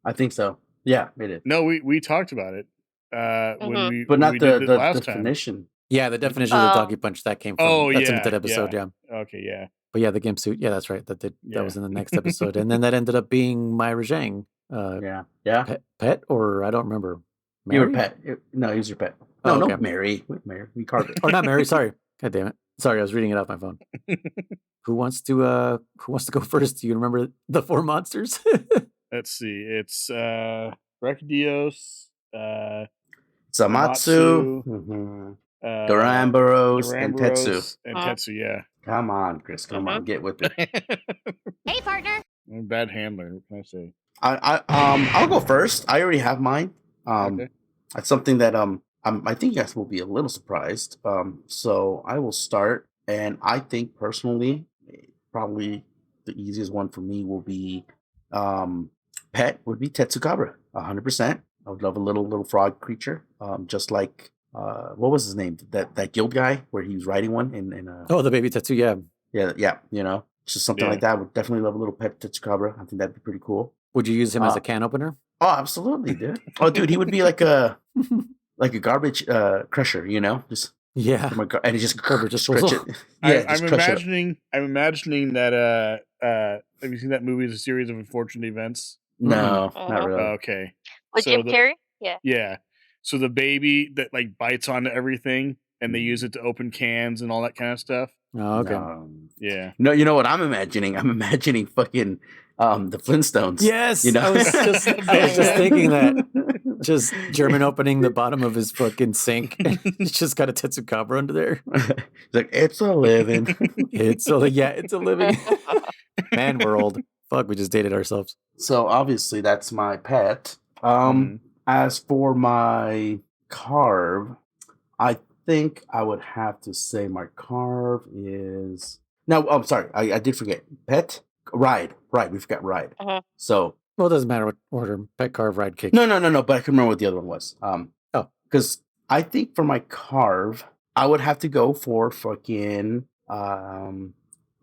I think so. Yeah, it is. No, we talked about it when we, but not we the last definition. Time. Yeah, the definition of the Donkey Punch that came from. That's in the Dead episode. Yeah. Okay. Yeah. But yeah, the gimp suit. Yeah, that's right. That was in the next episode, and then that ended up being my Rajang. Yeah. Pet, or I don't remember. You were pet. No, he was your pet. No, okay. Mary. Mary. We carved it. Or not Mary. Sorry. God damn it. Sorry, I was reading it off my phone. Who wants to go first? Do you remember the 4 monsters? Let's see. It's Brachydios, Zamatsu, Amatsu, Duramboros, and Tetsu. Duramboros, and Tetsu. Yeah. Come on, Chris. Come on, get with it. Hey, partner. I'm a bad handler. What can I say? I'll go first. I already have mine. Okay. It's something that I think you guys will be a little surprised. So I will start, and I think personally, probably the easiest one for me will be, pet would be Tetsucabra, 100%. I would love a little frog creature, just like what was his name? That guild guy where he was riding one in Oh, the baby tattoo, yeah. yeah, you know, just something like that. I would definitely love a little pet Tetsucabra. I think that'd be pretty cool. Would you use him as a can opener? Oh, absolutely, dude. Oh, dude, he would be like a garbage crusher, you know, just Yeah. and he just Garbage scratch it. disposal. Yeah, I'm just crush it up. imagining that have you seen that movie as a series of unfortunate events? No, Mhm. not really. Okay. With So Jim the- Carrey? Yeah. Yeah. So the baby that like bites onto everything and they use it to open cans and all that kind of stuff. Oh, okay. No. Yeah. No, you know what I'm imagining? I'm imagining fucking the Flintstones. Yes, You know? I was just thinking that. Just German opening the bottom of his fucking sink. He's just got a Tetsucabra under there. It's like, it's a living. It's a living. Man, we're old. Fuck, we just dated ourselves. So obviously that's my pet. Mhm. As for my carve, I think I would have to say my carve is I'm sorry, I did forget. Pet? Ride. We forgot ride. Mhm. So Well, it doesn't matter what order. Pet, carve, ride, kick. no, but I can remember what the other one was. Because I think for my carve, I would have to go for fucking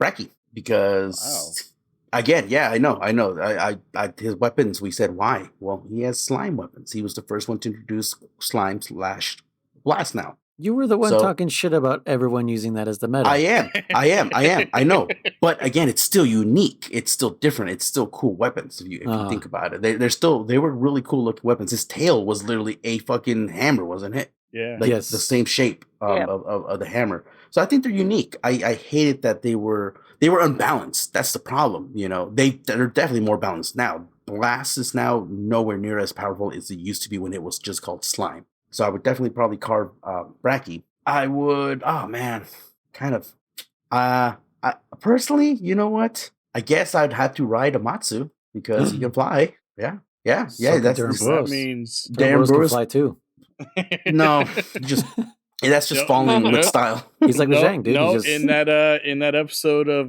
Bracky. Because again, yeah, I know. I his weapons, we said why? Well, he has slime weapons. He was the first one to introduce slime / blast now. You were the one So- talking shit about everyone using that as the meta. I am. I know. But again, it's still unique. It's still different. It's still cool weapons if you think about it. They were really cool looking weapons. His tail was literally a fucking hammer, wasn't it? Yeah. Like Yes. the same shape Yeah. of the hammer. So I think they're unique. I hated that they were unbalanced. That's the problem. You know, they're definitely more balanced now. Blast is now nowhere near as powerful as it used to be when it was just called slime. So I would definitely probably carve Bracky. I would. Oh man, kind of. I personally, you know what? I guess I'd have to ride Amatsu because he can fly. Yeah. So can That's Durham So that Bros. means Damn Bros can Bros. fly too. No, just that's just Nope. falling with Nope. style. He's like Zhang, dude. No, He just in that episode of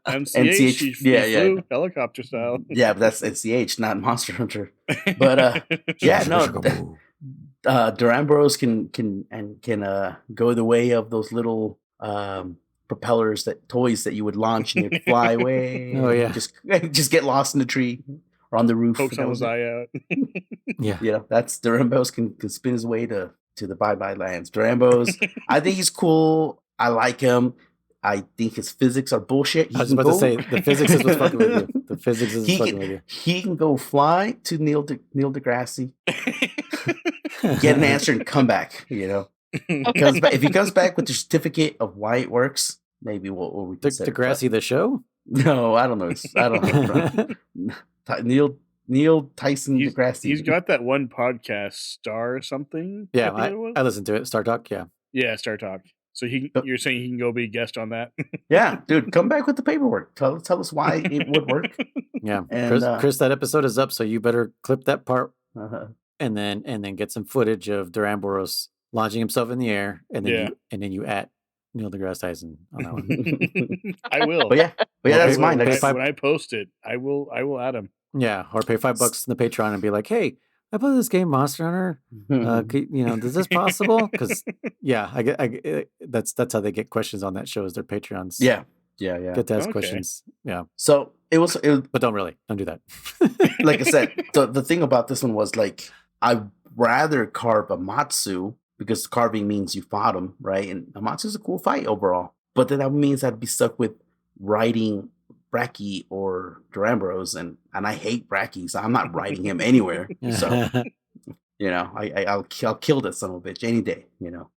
MCH, he flew helicopter style. Yeah, but that's NCH, not Monster Hunter. But yeah, no. Duramboros can go the way of those little propellers, toys that you would launch and you'd fly away. Oh, yeah. just get lost in the tree or on the roof. Poke someone's eye out. Yeah. You know, that's Durambos can spin his way to the bye lands. Durambos, I think he's cool. I like him. I think his physics are bullshit. I was about to say the physics is what's fucking with you. The physics is what's fucking with you. He can go fly to Neil deGrasse, get an answer, and come back. You know, if he comes back with the certificate of why it works, maybe we'll reconsider. Degrassi the show? No, I don't know. I don't know. Neil Tyson deGrasse. He's got that one podcast, Star something. Yeah, I think it was. I listened to it. Star Talk, yeah. Yeah, Star Talk. So you're saying he can go be a guest on that? Yeah, dude, come back with the paperwork. Tell us why it would work. Yeah. And, Chris, that episode is up, so you better clip that part Uh-huh. and then get some footage of Duramboros launching himself in the air, and then you at Neil deGrasse Tyson on that one. I will. But yeah, that's mine. When That's I post it, I will add him. Yeah, or pay $5 in the Patreon and be like, "Hey, I play this game, Monster Hunter. Is this possible?" Because that's how they get questions on that show is their Patrons. yeah. Get to ask Okay. questions. Yeah, So it was but don't do that. like I said, the thing about this one was like I'd rather carve Amatsu because carving means you fought him, right? And Amatsu's a cool fight overall. But then that means I'd be stuck with riding Bracky or Duramboros, and I hate Bracky, so I'm not riding him anywhere. So you know, I'll kill that son of a bitch any day. You know.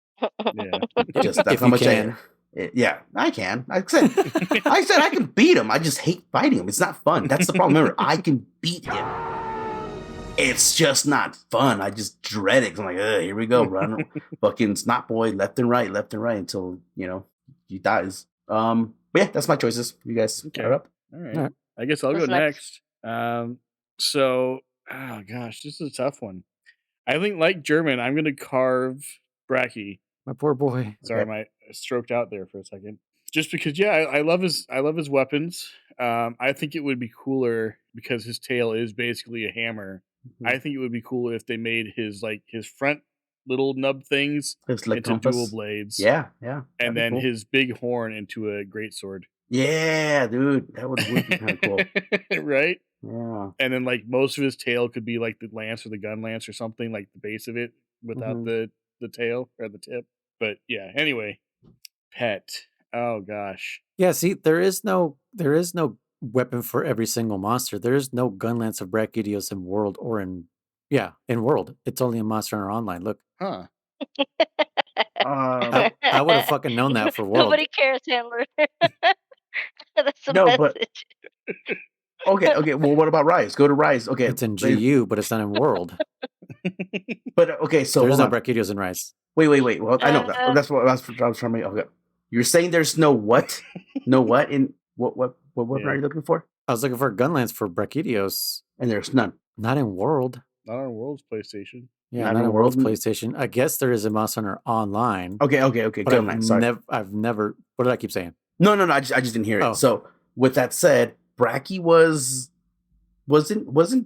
Yeah. Just that's If how you much can. yeah, I can. I said I can beat him. I just hate fighting him. It's not fun. That's the problem. Remember, I can beat him. It's just not fun. I just dread it. 'Cause I'm like, here we go, run, fucking snot boy, left and right until he dies. But yeah, that's my choices. You guys Okay. are up. All right. All right. I guess I'll go Who's next? next. So, oh gosh, this is a tough one. I think, like German, I'm gonna carve Bracky. My poor boy. Sorry, Okay. I stroked out there for a second. Just because, yeah, I love his weapons. I think it would be cooler because his tail is basically a hammer. I think it would be cooler if they made his front little nub things It's like into dual compass. blades. Yeah. And That'd be then cool. his big horn into a greatsword. Yeah, dude, that would be kind of cool. Right? Yeah. And then most of his tail could be like the lance or the gun lance or something, like the base of it without the tail or the tip. But yeah, anyway, pet. Oh gosh. Yeah, see, there is no weapon for every single monster. There is no gun lance of Brachydios in world or in world. It's only in Monster Hunter Online. Look, Huh. I would have fucking known that for world. Nobody cares, Handler. That's the No, but message. okay. Well, what about Rise? Go to Rise. Okay, It's in GU, but it's not in world. but okay, so There's hold no on. Brachydios in Rise. Wait. Well, I know that. That's what I was trying to. Okay, you're saying there's no what? No what in what weapon Yeah. are you looking for? I was looking for a gun lance for Brachydios. And there's none. Not in world. Not on World's PlayStation. Yeah, not in world's PlayStation. I guess there is a Monster Hunter Online. Okay. But I've never. What did I keep saying? No. I just didn't hear it. Oh. So with that said, Bracky wasn't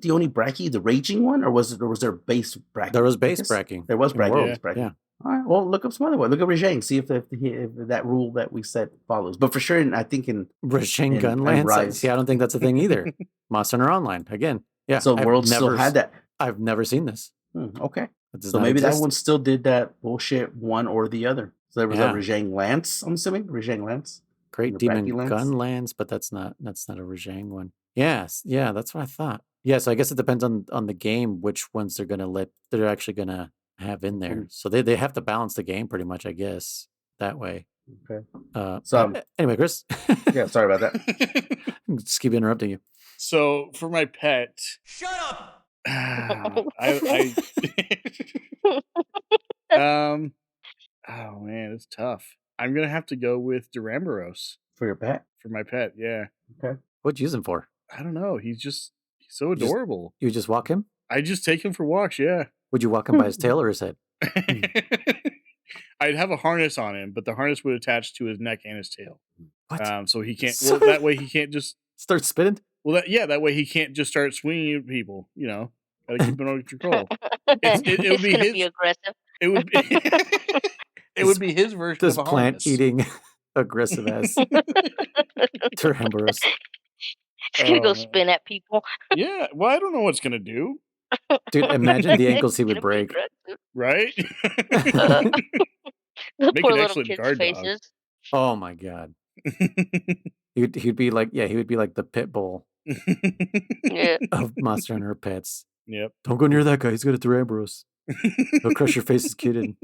the only Bracky the raging one, or was there a base Bracky? There was base Bracky. There was in Bracky. world. Yeah. Bracky. Yeah. All right. Well, look up some other one. Look up Rajang. See if that rule that we said follows. But for sure, I think in Rajang gun lance. Rise. See, I don't think that's a thing either. Monster Hunter Online again. Yeah. So World still had that. I've never seen this. Okay. So maybe that one still did that bullshit one or the other. So there was a Yeah. Rajang Lance, I'm assuming. Rajang Lance. Great the Demon Bracky lance? gun lance, but that's not a Rajang one. Yes, yeah, that's what I thought. Yeah, so I guess it depends on the game which ones they're actually gonna have in there. So they have to balance the game pretty much, I guess, that way. Okay. So anyway, Chris. Yeah, sorry about that. Just keep interrupting you. So for my pet, Shut up! Oh man, it's tough. I'm gonna have to go with Duramboros For your pet? for my pet. Yeah, Okay. What'd you use him for? I don't know. He's so adorable. You would just walk him? I just take him for walks. Yeah. Would you walk him by his tail or his head? I'd have a harness on him, but the harness would attach to his neck and his tail. What? So he can't. Well, that way he can't just start spinning. Well, that way he can't just start swinging at people. Gotta keep it under control. It would be his. Be aggressive. It would be. It would be his version This of a harness. plant-eating, aggressive ass Duramboros. He's gonna go spin at people. Yeah. Well, I don't know what's gonna do. Dude, imagine the ankles he would break. Right? The Make poor an little excellent kids' guard dog. faces. Oh my god. He'd be like the pit bull Yeah. of Monster Hunter pets. Yep. Don't go near that guy. He's got a Duramboros. He'll crush your face as kid and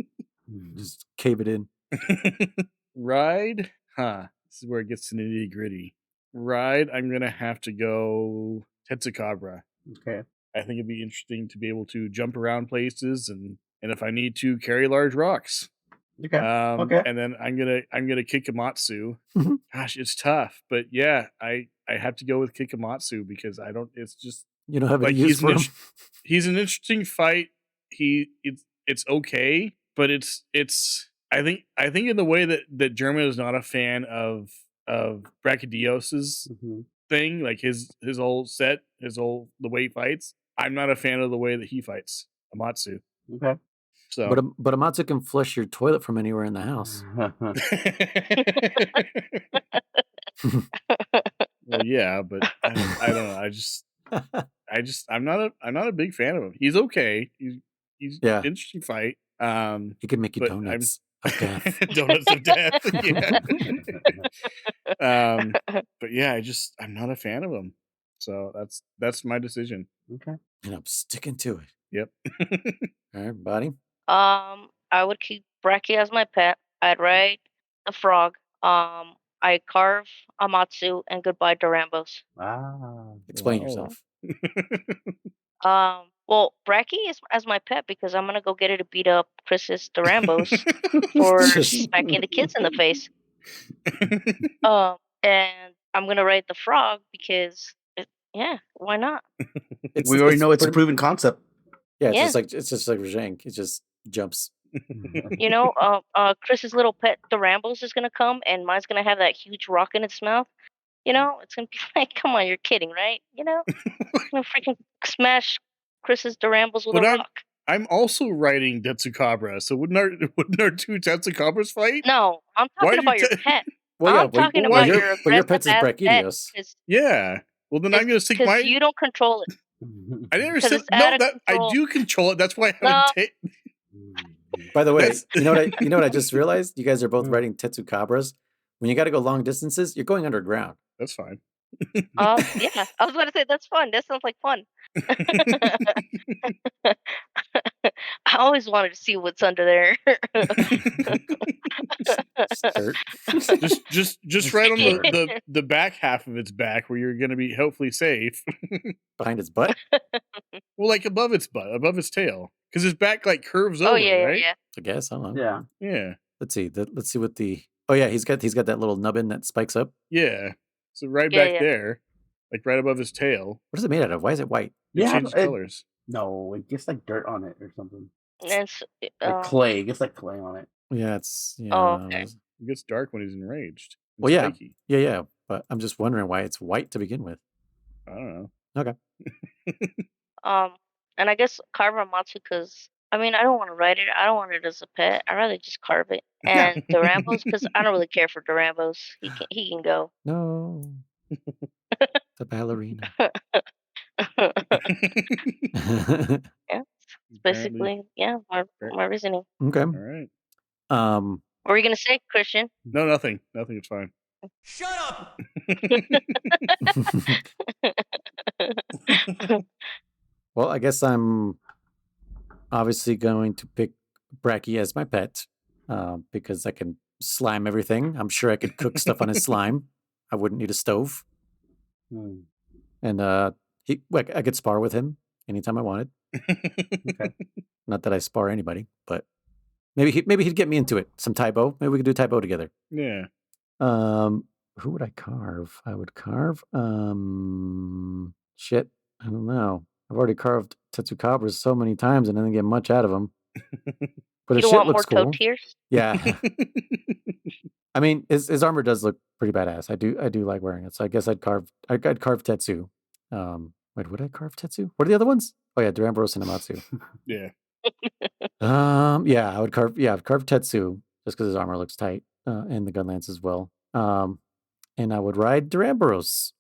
just cave it in. Ride? This is where it gets to the nitty gritty. Ride, I'm gonna have to go Tetsucabra. Okay. I think it'd be interesting to be able to jump around places and if I need to carry large rocks. Okay. Okay. And then I'm gonna Kikamatsu. Mhm. Gosh, it's tough, but yeah, I have to go with Kikamatsu because it's just You don't have any like use for him. he's an interesting fight. It's okay, but it's I think in the way that German is not a fan of Brachydios's thing, like his whole set, the way he fights. I'm not a fan of the way that he fights Amatsu. Okay. So, But Amatsu can flush your toilet from anywhere in the house. well, yeah, but I don't know. I'm not a big fan of him. He's okay. He's Yeah. an interesting fight. He can make you but donuts of death. donuts of death. Yeah. But yeah, I'm not a fan of him. So that's my decision. Okay. And I'm sticking to it. Yep. All right, buddy. I would keep Bracky as my pet. I'd ride the frog. I carve Amatsu and goodbye Durambos. Explain Wow. yourself. Well, Bracky is as my pet because I'm gonna go get her to beat up Chris's Durambos for Just- smacking the kids in the face. And I'm gonna ride the frog because, yeah, why not? We already know it's a pretty- proven concept. Yeah, Yeah. it's just like Rajang. It just jumps. You know, Chris's little pet Durambos is gonna come, and mine's gonna have that huge rock in its mouth. You know, it's gonna be like, come on, you're kidding, right? You know, I'm gonna freaking smash Chris's Durambos with But a rock. I'm also riding Tetsucabra, so wouldn't our two Tetsucabras fight? No, I'm Why talking are you about your pet. Well, yeah, I'm talking well, about your- your but your aggressive pet's is ass pet. Brachydios. Yeah. Well, then I'm going to stick my. Because you don't control it. I never 'cause said it's out no. of That I control. do control it. That's why I No. haven't taken. By the way, That's- you know what I just realized? You guys are both riding Tetsucabras. When you got to go long distances, you're going underground. That's fine. Yeah, I was going to say that's fun. That sounds like fun. I always wanted to see what's under there. Dirt. just right on the back half of its back where you're going to be hopefully safe. Behind its butt. Well, like above its butt, above its tail, because his back like curves Oh over, yeah, right? yeah. I guess. I don't know. Yeah. Yeah, Let's see. Let's see what the. Oh yeah, he's got that little nubbin that spikes up. yeah. So right Yeah, back yeah. there, like right above his tail, What is it made out of? Why is it white? it Yeah, changes colors. No, it gets like dirt on it or something. And it's, Like clay. It gets like clay on it. Yeah, it's. Yeah, Oh, I don't know. okay. It gets dark when he's enraged. It's Well, yeah. spiky. Yeah. But I'm just wondering why it's white to begin with. I don't know. Okay. And I guess carve Amatsu because I mean I don't want to ride it. I don't want it as a pet. I'd rather just carve it. And Durambos because I don't really care for Durambos. He can go. No. The ballerina. Yeah, it's basically my reasoning. Okay. All right. Um. What were you gonna say, Christian? No, nothing. Nothing. It's fine. Shut up! Well, I guess I'm obviously going to pick Bracky as my pet because I can slime everything. I'm sure I could cook stuff on his slime. I wouldn't need a stove. And I could spar with him anytime I wanted. Okay. Not that I spar anybody, but maybe he'd get me into it. Some Taibo. Maybe we could do Taibo together. Yeah. Who would I carve? I would carve shit. I don't know. I've already carved Tetsucabras so many times and I didn't get much out of them. But You his don't shit want more looks toe cool. tears? Yeah. I mean, his armor does look pretty badass. I do like wearing it. So I guess I'd carve Tetsu. Wait, would I carve Tetsu? What are the other ones? Oh yeah, Duramboros and Amatsu. Yeah. Yeah, I'd carve Tetsu just because his armor looks tight, and the gun lance as well. And I would ride Duramboros,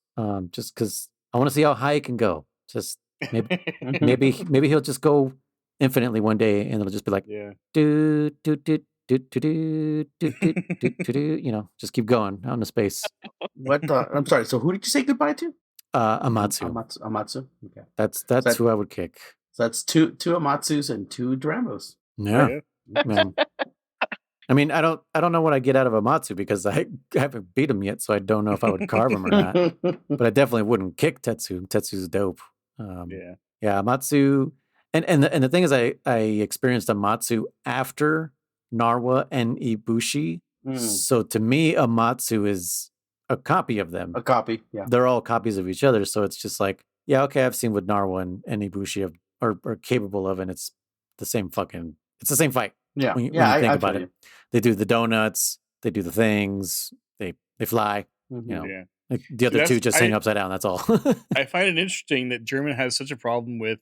just because I want to see how high it can go. Just maybe he'll just go infinitely one day, and it'll just be like Yeah. do do do do do do do do do do do. You know, just keep going out into space. What the? I'm sorry. So who did you say goodbye to? Amatsu. Amatsu. Okay. That's who I would kick. So that's two Amatsus and two Durambos. Yeah. Man. I mean, I don't know what I get out of Amatsu because I haven't beat him yet, so I don't know if I would carve him or not. But I definitely wouldn't kick Tetsu. Tetsu's dope. Yeah. Yeah, Amatsu, and the thing is, I experienced Amatsu after Narwa and Ibushi. So to me, Amatsu is a copy of them. A copy. Yeah. They're all copies of each other. So it's just like, yeah, okay, I've seen what Narwa and Ibushi are capable of, and it's the same it's the same fight. Yeah. When you I think feel about you. it, they do the donuts, they do the things, they fly. You know, Yeah. like the other two just hang upside down. That's all. I find it interesting that German has such a problem with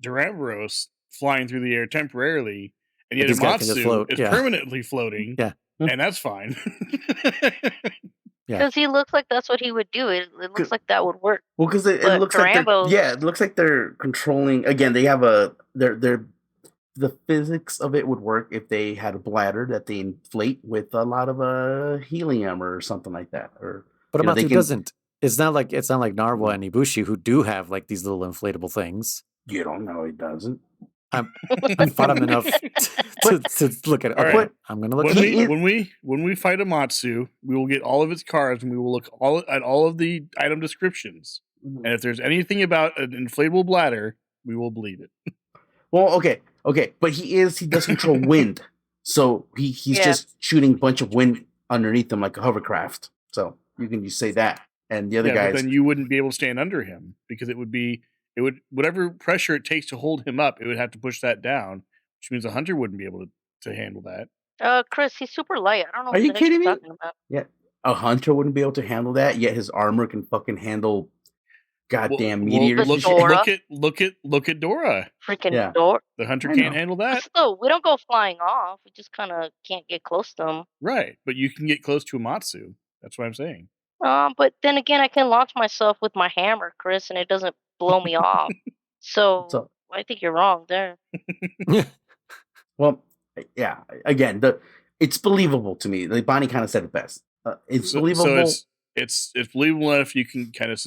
Duramboros flying through the air temporarily, and yet These guys can just Amatsu float, is yeah. permanently floating. Yeah. And that's fine. Yeah. Because he looks like that's what he would do. It looks like that would work. Well, because it But looks like Durambos- it looks like they're controlling. Again, they have the physics of it would work if they had a bladder that they inflate with a lot of helium or something like that. Or But you know, they Amatsu can- doesn't. It's not like Narwa and Ibushi who do have like these little inflatable things. You don't know he doesn't. I'm fought him enough to look at it. All Okay, right. I'm gonna look When at it. when we fight a Matsu, we will get all of its cards and we will look at all of the item descriptions. And if there's anything about an inflatable bladder, we will believe it. Well, okay, but he does control wind, so he's just shooting a bunch of wind underneath him like a hovercraft. So you can just say that, and the other guys. But then you wouldn't be able to stand under him because it would whatever pressure it takes to hold him up, it would have to push that down, which means a hunter wouldn't be able to handle that. Kriss, he's super light. I don't know Are you what the heck kidding you're me? talking about. Yeah, a hunter wouldn't be able to handle that. Yet his armor can fucking handle goddamn meteors. Look at Dora. Freaking Dora. The hunter can't handle that. But still, we don't go flying off. We just kind of can't get close to him. Right, but you can get close to a Matsu. That's what I'm saying. But then again, I can launch myself with my hammer, Kriss, and it doesn't blow me off. So I think you're wrong there. Well, yeah. Again, it's believable to me. Like Bonnie kind of said it best. It's believable. So it's believable enough you can kind of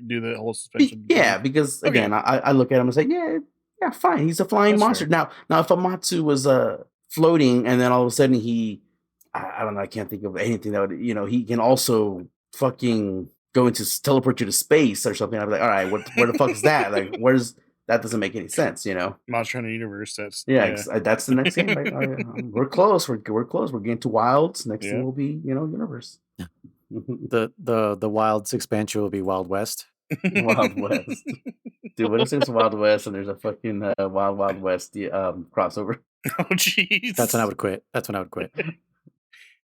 do the whole suspension. Yeah, because again, I look at him and say, yeah, fine. He's a flying monster. Fair. Now, if a Matsu was floating and then all of a sudden I don't know, I can't think of anything that would, he can also fucking go into teleport you to space or something. I'd be like, all right, where the fuck is that? Like, that doesn't make any sense, Monster Hunter Universe. That's that's the next game. Right? We're close. We're close. We're getting to Wilds. Next thing will be, Universe. The Wilds expansion will be Wild West. Wild West. Dude, what if it's Wild West and there's a fucking Wild West crossover? Oh, jeez. That's when I would quit.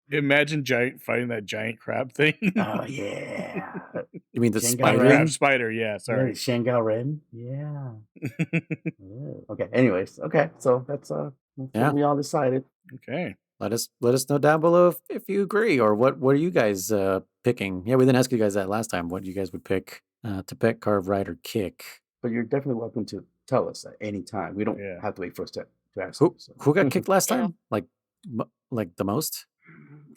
Imagine fighting that giant crab thing. Oh yeah. You mean the crab spider? Yeah, sorry. Shanghai Red. Yeah. Okay. Anyways. Okay. So that's what we all decided. Okay. Let us know down below if you agree or what are you guys picking? Yeah, we didn't ask you guys that last time. What you guys would pick to pet, carve, ride, or kick? But you're definitely welcome to tell us at any time. We don't have to wait for us to ask. Who got kicked last time? Like the most?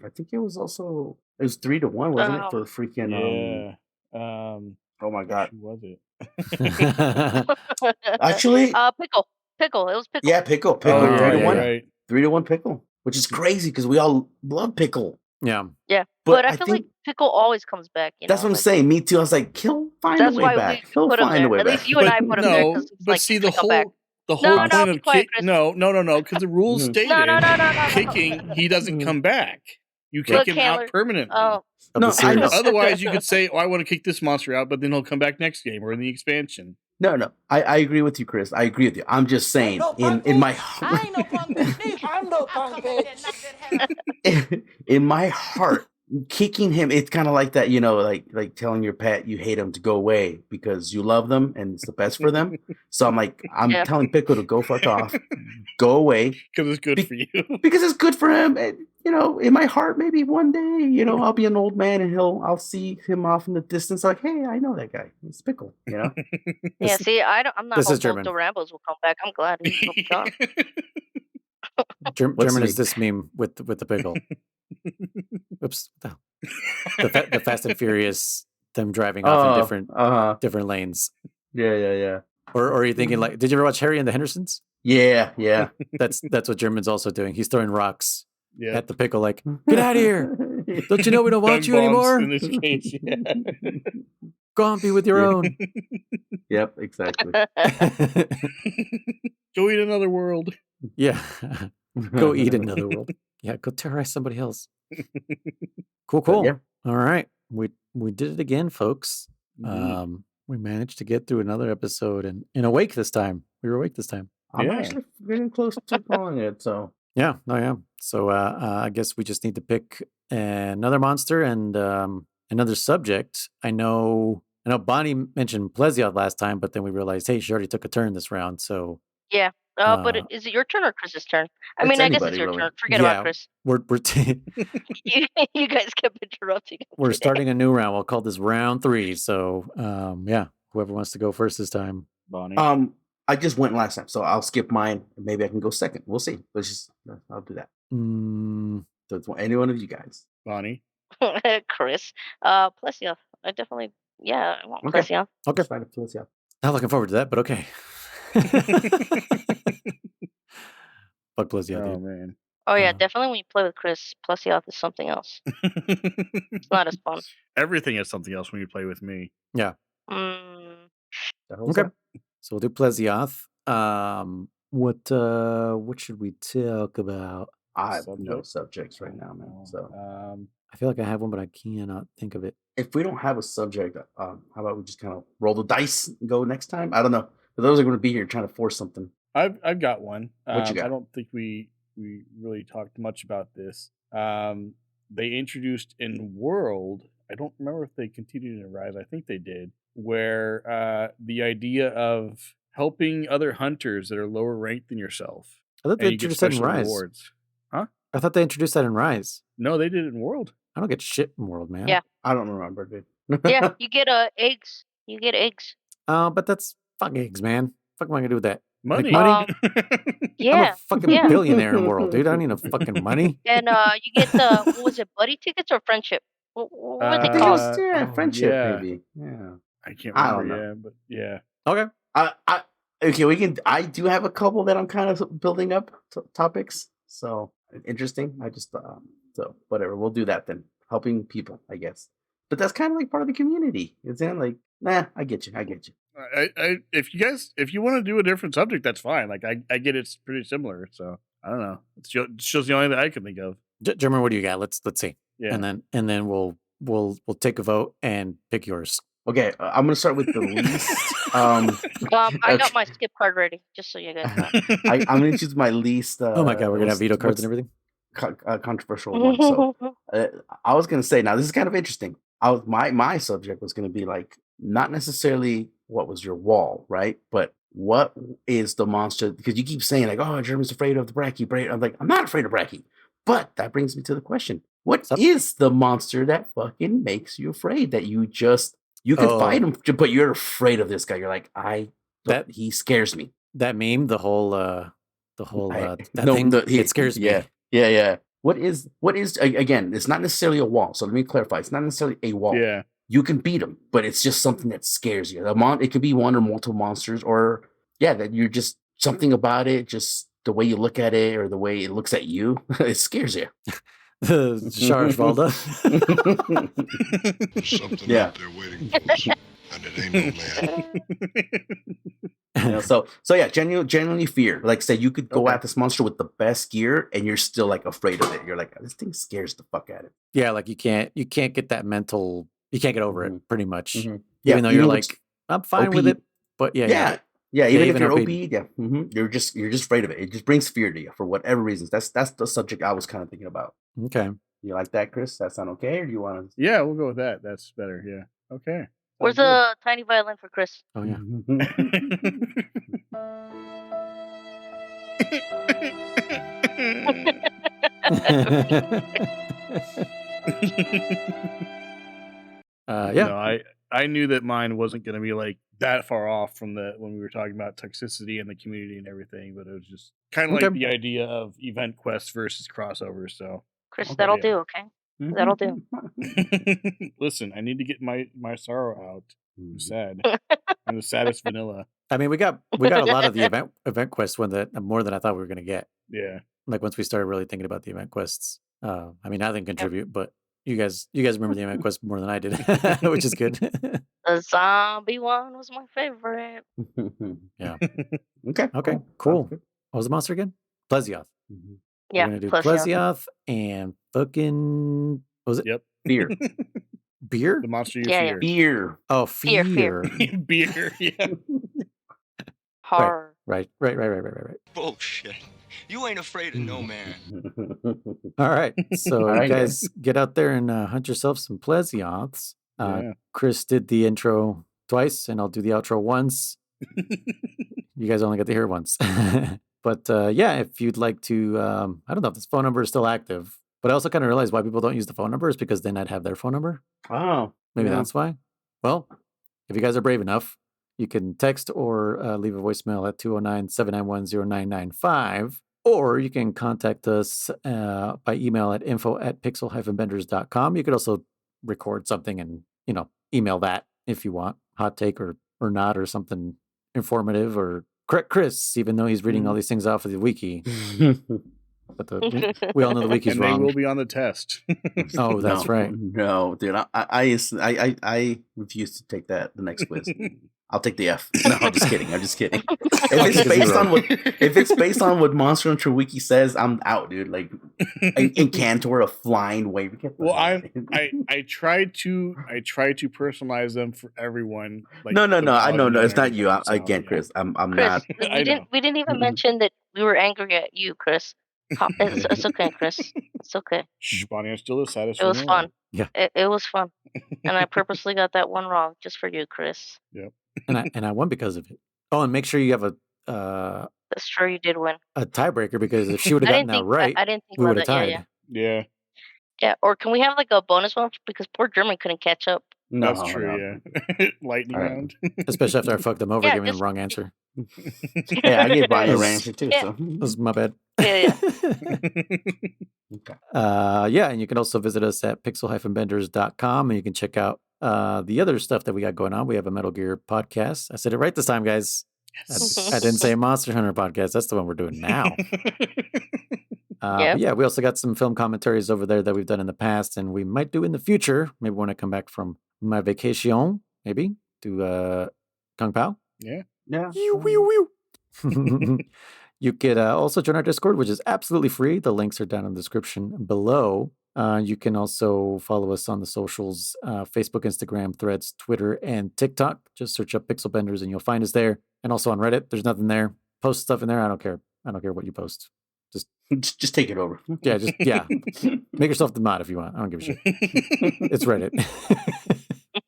I think it was 3-1, wasn't it? For freaking oh my god, who was it? Actually, Pickle. It was Pickle. Yeah, Pickle. 3-1. Right. 3-1 Pickle, which is crazy because we all love Pickle. Yeah. Yeah. But I feel like Pickle always comes back. That's what I'm saying. Me too. I was like, he'll find a way back. He'll find a way back. At least you and I put him there. But see, the whole point of kick. No, because the rules stated kicking, he doesn't come back. You kick him out permanently. Oh. No, I know. Otherwise, you could say, I want to kick this monster out, but then he'll come back next game or in the expansion. No. I agree with you, Kriss. I agree with you. I'm just saying, in my heart, in my heart, kicking him, it's kind of like that, like telling your pet you hate him to go away because you love them and it's the best for them. So I'm telling Pickle to go fuck off, go away because it's good for you. Because it's good for him. And, in my heart, maybe one day, I'll be an old man and I'll see him off in the distance. Like, hey, I know that guy. It's Pickle. Yeah. See, I'm not hopeful the Rambos will come back. I'm glad he's gone. German is this meme with the Pickle. Oops. The Fast and Furious, them driving off in different lanes. Yeah. Or are you thinking like, did you ever watch Harry and the Hendersons? Yeah. That's what German's also doing. He's throwing rocks at the Pickle like, get out of here. Don't you know we don't want you anymore? In this case, Go on, be with your own. Yep, exactly. Go eat another world. Yeah. Go eat another world. Yeah, go terrorize somebody else. Cool. Yeah. All right. We did it again, folks. Mm-hmm. We managed to get through another episode and awake this time. We were awake this time. I'm actually getting close to calling it, so. Yeah. So I guess we just need to pick another monster and another subject. I know Bonnie mentioned Plesioth last time, but then we realized, hey, she already took a turn this round, so. Yeah. But is it your turn or Chris's turn? I mean, I guess it's your turn. Forget about Kriss. You guys kept interrupting. We're starting a new round. We'll call this round 3. So, whoever wants to go first this time. Bonnie. I just went last time, so I'll skip mine. Maybe I can go second. We'll see. I'll do that. So it's any one of you guys. Bonnie. Kriss. Plesioth. I definitely, I want Plesioth. Okay. Plesioth. Not looking forward to that, but okay. Fuck Plesioth, Oh dude. man. Oh yeah, Uh, definitely when you play with Kriss, Plesioth is something else. It's not as fun. Everything is something else when you play with me. Yeah. Mm, The hell's Okay. that? So we'll do Plesioth. What should we talk about? I have no Subject? subjects right now, man. So I feel like I have one, but I cannot think of it. if we don't have a subject, how about we just kind of roll the dice and go next time? I don't know. For those are going to be here trying to force something. I've got one. What you got? I don't think we really talked much about this. They introduced in World. I don't remember if they continued in Rise. I think they did. Where the idea of helping other hunters that are lower ranked than yourself, I thought they and you get introduced that in special Rise. rewards. Huh? I thought they introduced that in Rise. No, they did it in World. I don't get shit in World, man. Yeah. I don't remember, dude. yeah, you get eggs. You get eggs. But that's fuck eggs, man. Fuck am I gonna do with that? Money. Make money? I'm Yeah, a fucking yeah. billionaire in World, dude. I don't need no fucking money. And you get the what was it, buddy tickets or friendship? What were they I think it called? was Oh, friendship, yeah. maybe. Yeah. I can't I remember. don't know. Yeah, but yeah. Okay. Okay, we can. I do have a couple that I'm kind of building up topics. So interesting. I just so whatever. We'll do that then. Helping people, I guess. But that's kind of like part of the community. It's in like, nah. I get you. If you want to do a different subject, that's fine. Like I get it's pretty similar. So I don't know. It's just the only that I can think of. Jeremy, what do you got? Let's see. Yeah. And then we'll take a vote and pick yours. Okay, I'm gonna start with the least. I got my skip card ready, just so you guys know. I'm gonna choose my least. Oh my god, we're gonna have veto cards and everything. Controversial one. So I was gonna say, now this is kind of interesting. My subject was gonna be like not necessarily what was your wall, right? But what is the monster? Because you keep saying like, oh, Jeremy's afraid of the Bracky. I'm like, I'm not afraid of Bracky. But that brings me to the question: what is the monster that fucking makes you afraid? That you can fight him, but you're afraid of this guy. You're like, he scares me. That meme, the whole thing, it scares me. Yeah. What is again? It's not necessarily a wall. So let me clarify. It's not necessarily a wall. Yeah. You can beat him, but it's just something that scares you. It could be one or multiple monsters, or that you're just something about it, just the way you look at it or the way it looks at you, it scares you. Charvalda. Something out there waiting for us, and it ain't no man. So yeah, genuinely fear. Like say you could go at this monster with the best gear and you're still like afraid of it. You're like, this thing scares the fuck out of it. Yeah, like you can't get that mental, you can't get over it pretty much. Mm-hmm. Even though you're like, I'm fine with it. But even if you're OP, you're just afraid of it. It just brings fear to you for whatever reasons. That's the subject I was kind of thinking about. Okay. You like that, Chris? That sound okay, or do you want to? Yeah, we'll go with that. That's better. Yeah. Okay. Where's the tiny violin for Kriss? Oh yeah. Yeah. No, I knew that mine wasn't going to be like that far off from when we were talking about toxicity and the community and everything, but it was just kind of like the idea of event quests versus crossovers. So Kriss, that'll do. Okay, that'll do. Listen, I need to get my sorrow out. I'm sad. I'm the saddest vanilla. I mean, we got a lot of the event quests more than I thought we were going to get. Yeah. Like once we started really thinking about the event quests. I mean, I didn't contribute, but you guys remember the event quest more than I did, which is good. The zombie one was my favorite. Yeah. Okay. Cool. What was the monster again? Plesioth. Mm-hmm. Yeah. We're gonna do Plesioth and fucking. What was it? Yep. Beer. Beer? The monster you Yeah, fear. Beer. Oh, fear. Beer. Yeah. Horror. Right. Bullshit. You ain't afraid of no man. All right. So you guys get out there and hunt yourself some Plesioths. Kriss did the intro twice, and I'll do the outro once. You guys only got to hear it once. But if you'd like to, I don't know if this phone number is still active, but I also kind of realized why people don't use the phone number is because then I'd have their phone number. Oh. Maybe that's why. Well, if you guys are brave enough, you can text or leave a voicemail at 209-791-0995, or you can contact us by email at info@pixel-benders.com. You could also record something and, email that if you want, hot take or not, or something informative or correct Chris, even though he's reading all these things off of the wiki. But we all know the wiki's and wrong. they will be on the test. Oh, that's right. No, dude, I refuse to take the next quiz. I'll take the F. No, I'm just kidding. If it's based on what Monster Hunter Wiki says, I'm out, dude. Like in Cantor, a flying wave. Well, I tried to personalize them for everyone. Like, no. I know, no, it's not you. Again, Chris, I'm Chris, not. we didn't even mention that we were angry at you, Chris. It's okay, Chris. It's okay. Shh, Bonnie, I'm still the saddest. It was fun. Yeah, it was fun, and I purposely got that one wrong just for you, Chris. Yep. And I won because of it. Oh, and make sure you have a That's true. You did win. a tiebreaker, because if she would have gotten that right, I didn't think we would about have that. tied. Yeah, Yeah. Or can we have like a bonus one because poor German couldn't catch up? No, that's true. Yeah, lightning All right. round. Especially after I fucked them over, Yeah, giving them just- the wrong answer. Yeah, I gave Bonnie a Yes. answer too. Yeah. So That was my bad. Yeah. okay. Yeah, and you can also visit us at pixel-benders.com, and you can check out the other stuff that we got going on. We have a Metal Gear podcast. I said it right this time, guys. I didn't say Monster Hunter podcast. That's the one we're doing now. Yeah. But yeah, we also got some film commentaries over there that we've done in the past, and we might do in the future. Maybe when I come back from my vacation, maybe to Kung Pao. Yeah. Yeah. You could also join our Discord, which is absolutely free. The links are down in the description below. You can also follow us on the socials, Facebook, Instagram, Threads, Twitter, and TikTok. Just search up Pixel Benders and you'll find us there. And also on Reddit, there's nothing there. Post stuff in there. I don't care. I don't care what you post. Just take it over. Yeah. Make yourself the mod if you want. I don't give a shit. It's Reddit.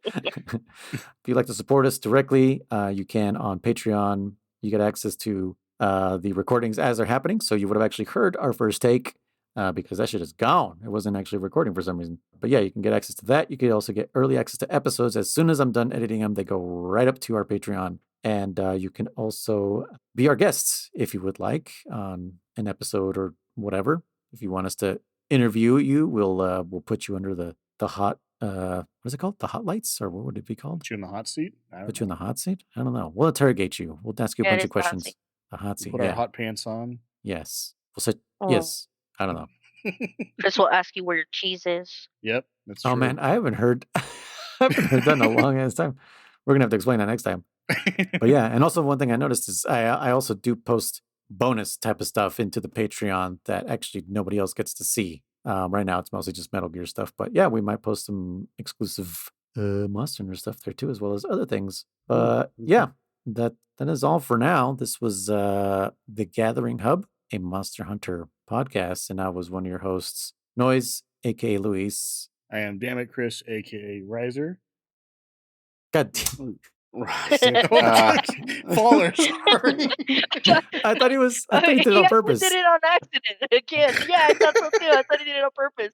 If you'd like to support us directly, you can on Patreon. You get access to the recordings as they're happening. So you would have actually heard our first take because that shit is gone. It wasn't actually recording for some reason. But yeah, you can get access to that. You can also get early access to episodes. As soon as I'm done editing them, they go right up to our Patreon. And you can also be our guests if you would like on an episode or whatever. If you want us to interview you, we'll put you under the hot what is it called? The hot lights, or what would it be called? Put you in the hot seat. Put you in the hot seat? I don't know. We'll interrogate you. We'll ask you a Yeah, bunch it of is the hot questions. seat. The hot seat. Put Yeah. our hot pants on. Yes. We'll say Oh. yes. I don't know. Chris will ask you where your cheese is. Yep. That's Oh true. man, I haven't heard that in a long ass time. We're gonna have to explain that next time. But yeah, and also one thing I noticed is I also do post bonus type of stuff into the Patreon that actually nobody else gets to see. Right now it's mostly just Metal Gear stuff, but yeah, we might post some exclusive Monster Hunter stuff there too, as well as other things. But yeah, that is all for now. This was the Gathering Hub, a Monster Hunter podcast, and I was one of your hosts, Noise, aka Luis. I am Damn It Chris, aka Riser. God damn. Right. Faller, sorry. I thought he did it on purpose. He did it on accident again. Yeah, I thought so too. I thought he did it on purpose.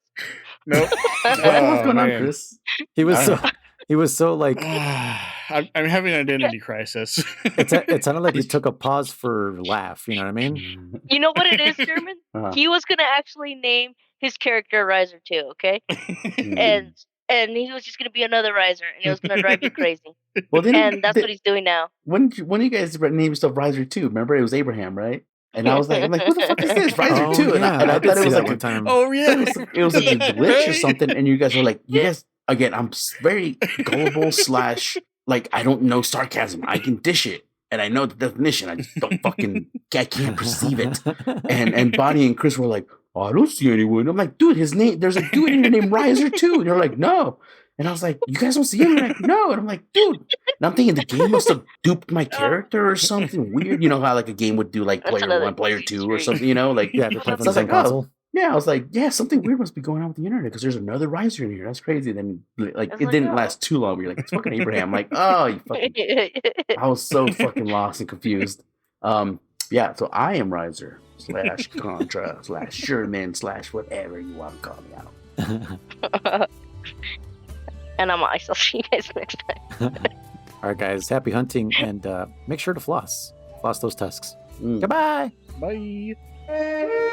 Nope. What's going on, man. Chris? He was I so don't he was so like I'm having an identity crisis. it sounded like he took a pause for laugh, you know what I mean? You know what it is, German? Uh-huh. He was gonna actually name his character Riser too, okay? And he was just gonna be another Riser, and it was gonna drive you crazy. Well, then, And that's what he's doing now. when you guys named yourself Riser 2, remember it was Abraham, right? And I was like, what the fuck is this? Riser Oh, 2? And yeah, I I did thought it see was that like one time. Oh yeah, it was like a glitch or something, and you guys were like, you guys, again, I'm very gullible / like I don't know sarcasm. I can dish it, and I know the definition. I just don't I can't perceive it. And Bonnie and Chris were like, oh, I don't see anyone. I'm like, dude, there's a dude in here named Riser too. And you're like, no. And I was like, you guys don't see him? And they're like, no. And I'm like, dude. And I'm thinking the game must have duped my character or something weird. You know how like a game would do like That's player another 1, player easy 2 or streak. something, you know? Like, Yeah, they're playing from So the I was same like, oh. console. yeah, I was like, yeah, something weird must be going on with the internet because there's another Riser in here. That's crazy. Then like I was it like, didn't oh. last too long. You're like, it's fucking Abraham. I'm like, oh, you fucking. I was so fucking lost and confused. Yeah, so I am Riser / Contra / Sherman / whatever you want to call me out. And I'm ice. I'll see you guys next time. All right, guys, happy hunting, and make sure to floss those tusks. Mm. Goodbye. bye.